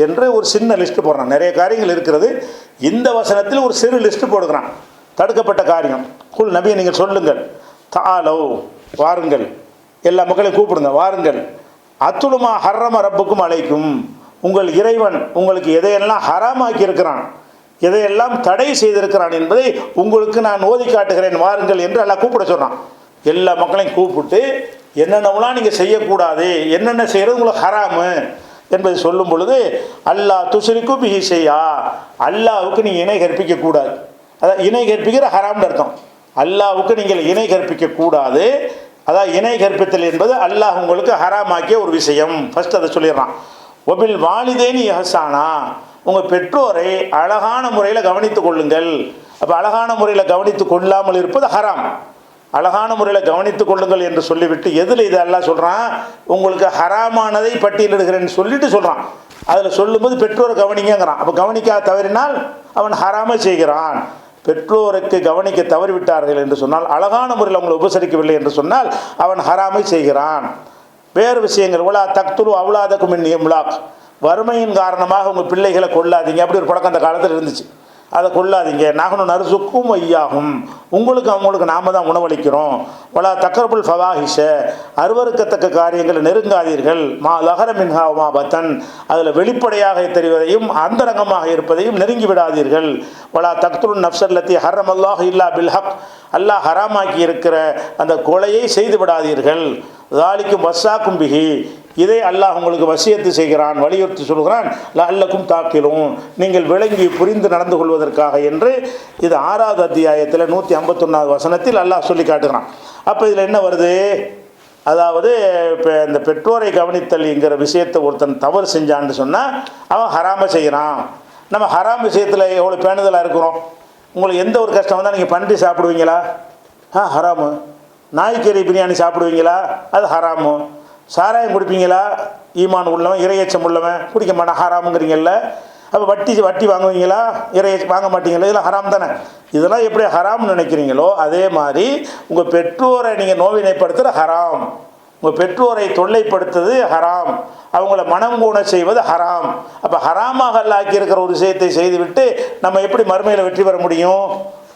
என்று ஒரு சின்ன லிஸ்ட்டு போடுறான். நிறைய காரியங்கள் இருக்கிறது. இந்த வசனத்தில் ஒரு சிறு லிஸ்ட்டு போடுகிறான். தடுக்கப்பட்ட காரியம், குல் நபியை நீங்கள் சொல்லுங்கள், தாலோ வாருங்கள், எல்லா மக்களையும் கூப்பிடுங்க, வாருங்கள், அத்துலுமா ஹர்ரம ரப்புக்கும் அழைக்கும், உங்கள் இறைவன் உங்களுக்கு எதையெல்லாம் ஹராமாக்கி இருக்கிறான், எதையெல்லாம் தடை செய்திருக்கிறான் என்பதை உங்களுக்கு நான் ஓதி காட்டுகிறேன், வாருங்கள் என்று எல்லாம் கூப்பிட சொல்கிறான். எல்லா மக்களையும் கூப்பிட்டு என்னென்னலாம் நீங்கள் செய்யக்கூடாது, என்னென்ன செய்கிறது உங்களுக்கு ஹராமு, என்பதை சொல்லும் பொழுது அல்லாஹ் துஷ்ரிகு பிஹி ஷைஆ, அல்லாஹ்வுக்கு நீங்கள் இணை கற்பிக்க கூடாது. அதான் இணை கற்பிக்கிற ஹராம்னு அர்த்தம். அல்லாஹ்வுக்கு நீங்கள் இணை கற்பிக்க கூடாது. அதான் இணை கற்பித்தல் என்பது அல்லாஹ் உங்களுக்கு ஹராமாக்கிய ஒரு விஷயம். ஃபர்ஸ்ட் அதை சொல்லிடுறான். ஒபில் வாலிதைனி இஹ்சானா, உங்கள் பெற்றோரை அழகான முறையில் கவனித்து கொள்ளுங்கள். அப்போ அழகான முறையில் கவனித்து கொள்ளாமல் இருப்பது ஹராம். அழகான முறையில் கவனித்து கொள்ளுங்கள் என்று சொல்லிவிட்டு எதில் இது எல்லாம் சொல்கிறான், உங்களுக்கு ஹராமானதை பட்டியலிடுகிறேன்னு சொல்லிட்டு சொல்கிறான். அதில் சொல்லும்போது பெற்றோரை கவனிங்கிறான். அப்போ கவனிக்காத தவறினால் அவன் ஹராமை செய்கிறான். பெற்றோருக்கு கவனிக்க தவறிவிட்டார்கள் என்று சொன்னால், அழகான முறையில் அவங்களை உபசரிக்கவில்லை என்று சொன்னால் அவன் ஹராமை செய்கிறான். வேறு விஷயங்கள், உலா தக்துரு அவுலாதக்கும் மின் இம்லாக், வறுமையின் காரணமாக உங்கள் பிள்ளைகளை கொல்லாதீங்க. அப்படி ஒரு பழக்கம் அந்த காலத்தில் இருந்துச்சு. அதை கொல்லாதீங்க. நகனு நறுசுக்கும் ஐயாகும், உங்களுக்கு அவங்களுக்கு நாம தான் உணவளிக்கிறோம். வலா தக்கர்புல் ஃபவாஹிஷ, அருவருக்கத்தக்க காரியங்களை நெருங்காதீர்கள். மா லஹர மின்ஹா மா பத்தன், அதில் வெளிப்படையாக தெரிவதையும் அந்தரங்கமாக இருப்பதையும் நெருங்கி விடாதீர்கள். வலா தக்துல் நஃப்ஸல்லத்தி ஹர்ரமல்லாஹு இல்லா பில் ஹக், அல்லாஹ் ஹராமாக்கி இருக்கிற அந்த கொலையை செய்து விடாதீர்கள். தாலிக்கும் வஸ்ஸாக்கும் பிஹி, இதை அல்லாஹ் உங்களுக்கு வசியத்து செய்கிறான், வலியுறுத்தி சொல்கிறான். லஅல்லக்கும் தாக்கிலும், நீங்கள் விளங்கி புரிந்து நடந்து கொள்வதற்காக என்று. இது 6வது அத்தியாயத்தில் 151வது வசனத்தில் அல்லாஹ் சொல்லி காட்டுகிறான். அப்போ இதில் என்ன வருது, அதாவது இப்போ இந்த பெற்றோரை கவனித்தல் என்கிற விஷயத்தை ஒருத்தன் தவறு செஞ்சான்னு சொன்னால் அவன் ஹராமை செய்கிறான். நம்ம ஹராம் விஷயத்தில் எவ்வளோ பேணுதலாக இருக்கிறோம். உங்களுக்கு எந்த ஒரு கஷ்டம் வந்தால் நீங்கள் பன்றி சாப்பிடுவீங்களா? ஹராமு. நாய்க்கறி பிரியாணி சாப்பிடுவீங்களா? அது ஹராமு. சாராயம் குடிப்பீங்களா? ஈமான் உள்ளவன் இறையச்சம் உள்ளவன் குடிக்க மாட்டான், ஹராமுங்கிறீங்கல்ல. அப்போ வட்டி வாங்குவீங்களா? வாங்க மாட்டீங்களா? இதெல்லாம் ஹராம் தானே. இதெல்லாம் எப்படி ஹராம்னு நினைக்கிறீங்களோ அதே மாதிரி உங்கள் பெற்றோரை நீங்கள் நோவினைப்படுத்துகிற ஹராம், உங்கள் பெற்றோரை தொல்லைப்படுத்துறது ஹராம், அவங்கள மனம் கூண செய்வது ஹராம். அப்போ ஹராமாக அல்லாக்கி இருக்கிற ஒரு விஷயத்தை செய்துவிட்டு நம்ம எப்படி மறுமையில் வெற்றி பெற முடியும்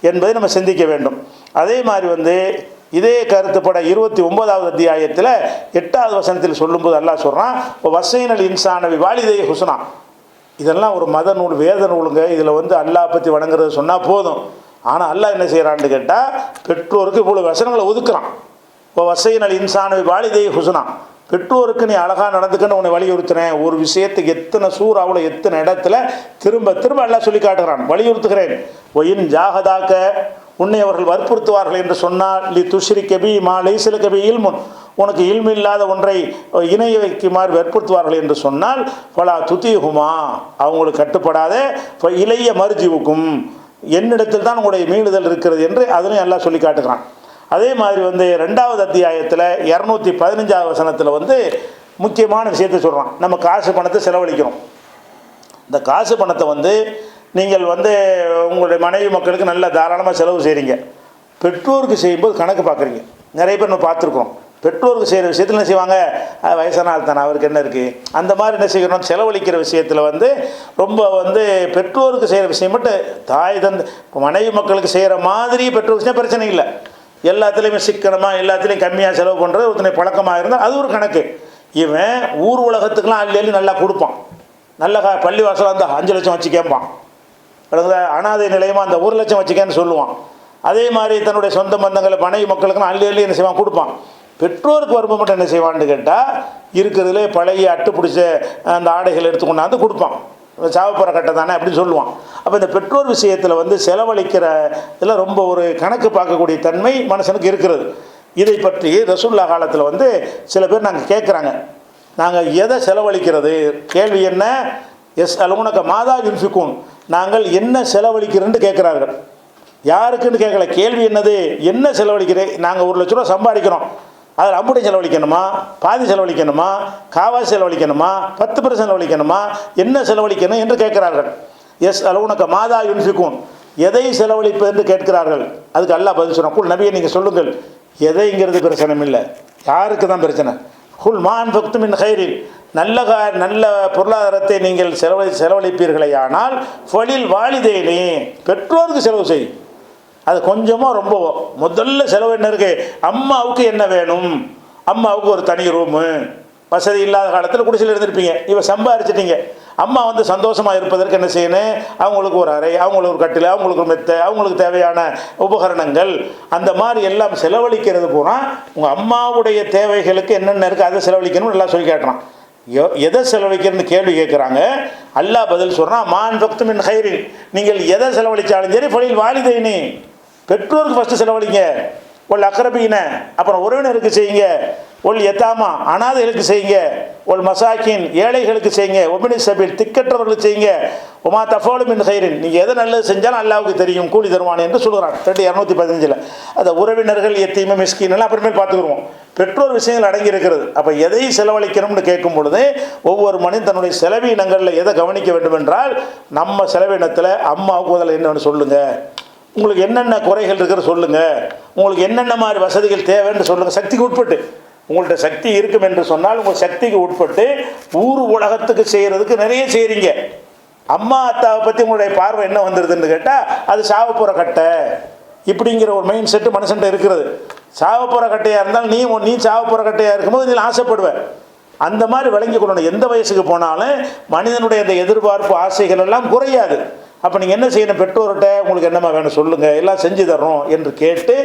என்பதை நம்ம சிந்திக்க வேண்டும். அதே மாதிரி இதே கருத்துப்பட 29வது அத்தியாயத்தில் 8வது வசனத்தில் சொல்லும்போது அல்லாஹ் சொல்கிறான், இப்போ வசைனல் இன்சானவி வாலிதை ஹுஸ்னா. இதெல்லாம் ஒரு மத நூல், வேத நூலுங்க. இதில் அல்லாஹ் பற்றி வணங்குறது சொன்னால் போதும். ஆனால் அல்லாஹ் என்ன செய்கிறான்னு கேட்டால் பெற்றோருக்கு இவ்வளோ வசனங்களை ஒதுக்குறான். இப்போ வசைனல் இன்சானவி வாலிதை ஹுஸ்னா, பெற்றோருக்கு நீ அழகாக நடந்துக்கன்னு உன்னை வலியுறுத்துறேன். ஒரு விஷயத்துக்கு எத்தனை சூறாவில் எத்தனை இடத்துல திரும்ப திரும்ப அல்லாஹ் சொல்லி காட்டுகிறான், வலியுறுத்துகிறேன். ஒயின் ஜாகதாக்க, உன்னை அவர்கள் வற்புறுத்துவார்கள் என்று சொன்னால், லி துஷ்ரி கபி மா லைசில கபி இல்முன், உனக்கு இல்மு இல்லாத ஒன்றை இணை வைக்குமாறு வற்புறுத்துவார்கள் என்று சொன்னால், பலா துதிஹுமா, அவங்களுக்கு கட்டுப்படாத, இளைய மர்ஜிவுக்கும், என்னிடத்தில் தான் உங்களுடைய மீளுதல் இருக்கிறது என்று அதனையும் எல்லாம் சொல்லி காட்டுகிறான். அதே மாதிரி 2வது அத்தியாயத்தில் 215வது வசனத்தில் முக்கியமான விஷயத்தை சொல்கிறான். நம்ம காசு பணத்தை செலவழிக்கிறோம். இந்த காசு பணத்தை நீங்கள் உங்களுடைய மனைவி மக்களுக்கு நல்ல தாராளமாக செலவு செய்கிறீங்க. பெற்றோருக்கு செய்யும்போது கணக்கு பார்க்குறீங்க. நிறைய பேர் நம்ம பார்த்துருக்கோம். பெற்றோருக்கு செய்கிற விஷயத்தில் என்ன செய்வாங்க, வயசான ஆள் தானே, அவருக்கு என்ன இருக்குது, அந்த மாதிரி என்ன செய்யணும். செலவழிக்கிற விஷயத்தில் ரொம்ப பெற்றோருக்கு செய்கிற விஷயம் மட்டும் தாய் தந்து மனைவி மக்களுக்கு செய்கிற மாதிரி பெற்றோருக்கு பிரச்சனை இல்லை. எல்லாத்துலேயுமே சிக்கனமாக எல்லாத்துலேயும் கம்மியாக செலவு பண்ணுறது ஒருத்தனை பழக்கமாக இருந்தால் அது ஒரு கணக்கு. இவன் ஊர் உலகத்துக்கெலாம் அள்ளி நல்லா கொடுப்பான். நல்ல பள்ளி வாசலாக இருந்தால் 5 லட்சம் வச்சு கேட்பான். அனாதை நிலையமாக அந்த 1 லட்சம் வச்சுக்கேன்னு சொல்லுவான். அதே மாதிரி தன்னுடைய சொந்த பந்தங்களை மனைவி மக்களுக்குலாம் அள்ளி என்ன செய்வான், கொடுப்பான். பெற்றோருக்கு வரும்போது மட்டும் என்ன செய்வான்னு கேட்டால் இருக்கிறதுலே பழைய அட்டு பிடிச்ச அந்த ஆடைகள் எடுத்துக்கொண்டாந்து கொடுப்பான். சாவப்புற கட்டை தானே அப்படின்னு சொல்லுவான். அப்போ இந்த பெற்றோர் விஷயத்தில் செலவழிக்கிற இதில் ரொம்ப ஒரு கணக்கு பார்க்கக்கூடிய தன்மை மனுஷனுக்கு இருக்கிறது. இதை பற்றி ரசூலுல்லாஹ் காலத்தில் சில பேர் நாங்கள் கேட்குறாங்க, நாங்கள் எதை செலவழிக்கிறது, கேள்வி என்ன, அலுவனக்க மாதா யுன்ஃபிகூன், நாங்கள் என்ன செலவழிக்கிறேன்னு கேட்குறார்கள். யாருக்குன்னு கேட்கல, கேள்வி என்னது, என்ன செலவழிக்கிறேன். நாங்கள் 1 லட்ச ரூபா சம்பாதிக்கிறோம், அதில் அம்புட்டை செலவழிக்கணுமா, பாதி செலவழிக்கணுமா, காவாசி செலவழிக்கணுமா, 10% செலவழிக்கணுமா, என்ன செலவழிக்கணும் என்று கேட்கிறார்கள். அலுவனக்க மாதா யுன்ஃபிகூன், எதை செலவழிப்பது என்று கேட்கிறார்கள். அதுக்கு அல்லாஹ் பதில் சொன்னான், குல் நபியை நீங்கள் சொல்லுங்கள், எதைங்கிறது பிரச்சனை இல்லை, யாருக்கு தான் பிரச்சனை. குல் மான் ஃபக்து மின் ஹைரின், நல்ல பொருளாதாரத்தை நீங்கள் செலவழிப்பீர்களே ஆனால் ஃபலில் வாலிதைனி, பெற்றோருக்கு செலவு செய். அது கொஞ்சமோ ரொம்பவோ. முதல்ல செலவு என்ன இருக்குது, அம்மாவுக்கு என்ன வேணும், அம்மாவுக்கு ஒரு தனி ரூமு, வசதி இல்லாத காலத்தில் குடிசையில் இருந்திருப்பீங்க, இவ சம்பாரிச்சிட்டீங்க. அம்மா சந்தோஷமாக இருப்பதற்கு என்ன செய்யணும், அவங்களுக்கு ஒரு அறை, அவங்களுக்கு ஒரு கட்டில், அவங்களுக்கு ஒரு மெத்தை, அவங்களுக்கு தேவையான உபகரணங்கள், அந்த மாதிரி எல்லாம் செலவழிக்கிறது போனால் உங்கள் அம்மாவுடைய தேவைகளுக்கு என்னென்ன இருக்குது அதை செலவழிக்கணும்னு எல்லாம் சொல்லி காட்டுறான். எதை செலவழிக்கிறன்னு கேள்வி கேட்குறாங்க. அல்லாஹ் பதில் சொல்கிறான், மான் ஃபக்து மின் ஹைரின், நீங்கள் எதை செலவழித்தாலும் சரி ஃபலில் வாலிதைனி, பெற்றோருக்கு ஃபஸ்ட்டு செலவழிங்க, ஒல் அக்ரபீன அப்புறம் உறவினருக்கு செய்யுங்க, ஒல் யத்தாமா அனாதைகளுக்கு செய்யுங்க, ஒல் மசாக்கின் ஏழைகளுக்கு செய்யுங்க, ஒபினி சபீல் திக்கற்றவர்களுக்கு செய்யுங்க, ஒமா தஃபாலு மின் ஹைரின், நீங்கள் எதை நல்லது செஞ்சாலும் அல்லாஹ்வுக்கு தெரியும், கூலி தருவான் என்று சொல்கிறான். 215 அதை உறவினர்கள் எத்தீமை மிஸ்கின் எல்லாம் அப்புறமேல் பார்த்துக்குருவோம். பெற்றோர் விஷயங்கள் அடங்கி இருக்கிறது. அப்போ எதை செலவழிக்கணும்னு கேட்கும் பொழுது ஒவ்வொரு மனிதன் தன்னுடைய செலவீனங்களில் எதை கவனிக்க வேண்டும் என்றால், நம்ம செலவீனத்தில் அம்மாவுக்கு முதல்ல என்னென்னு சொல்லுங்கள், உங்களுக்கு என்னென்ன குறைகள் இருக்கிற சொல்லுங்கள், உங்களுக்கு என்னென்ன மாதிரி வசதிகள் தேவைன்னு சொல்லுங்கள். சக்திக்கு உட்பட்டு உங்கள்கிட்ட சக்தி இருக்கும் என்று சொன்னால் உங்கள் சக்திக்கு உட்பட்டு ஊர் உலகத்துக்கு செய்கிறதுக்கு நிறைய செய்கிறீங்க. அம்மா அத்தாவை பற்றி உங்களுடைய பார்வை என்ன வந்துடுதுன்னு கேட்டால், அது சாவப்புற கட்டை இப்படிங்கிற ஒரு மைண்ட் செட்டு மனுஷன்ட்ட இருக்கிறது. சாவப்புற கட்டையாக இருந்தாலும் நீ சாவப்புற கட்டையாக இருக்கும்போது நீ ஆசைப்படுவேன். அந்த மாதிரி விளங்கி கொள்ளணும். எந்த வயசுக்கு போனாலும் மனிதனுடைய அந்த எதிர்பார்ப்பு ஆசைகள் எல்லாம் குறையாது. அப்போ நீங்கள் என்ன செய்யணும், பெற்றோர்கிட்ட உங்களுக்கு என்னமா வேணும் சொல்லுங்கள், எல்லாம் செஞ்சு தர்றோம் என்று கேட்டு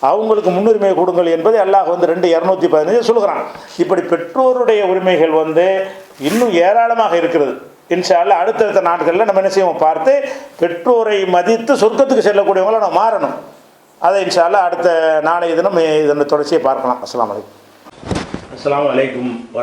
அவங்களுக்கு முன்னுரிமை கொடுங்கள் என்பதை அல்லாஹ் 2:215 சொல்லுகிறான். இப்படி பெற்றோருடைய உரிமைகள் இன்னும் ஏராளமாக இருக்கிறது. இன்ஷா அல்லாஹ் அடுத்தடுத்த நாட்களில் நம்ம என்ன செய்வோம் பார்த்து பெற்றோரை மதித்து சொர்க்கத்துக்கு செல்லக்கூடியவங்கள நம்ம மாறணும். அதை இன்ஷா அல்லாஹ் அடுத்த நாளைய தினம் இதன் தொடர்ச்சியை பார்க்கலாம். அஸ்ஸலாமு அலைக்கும்.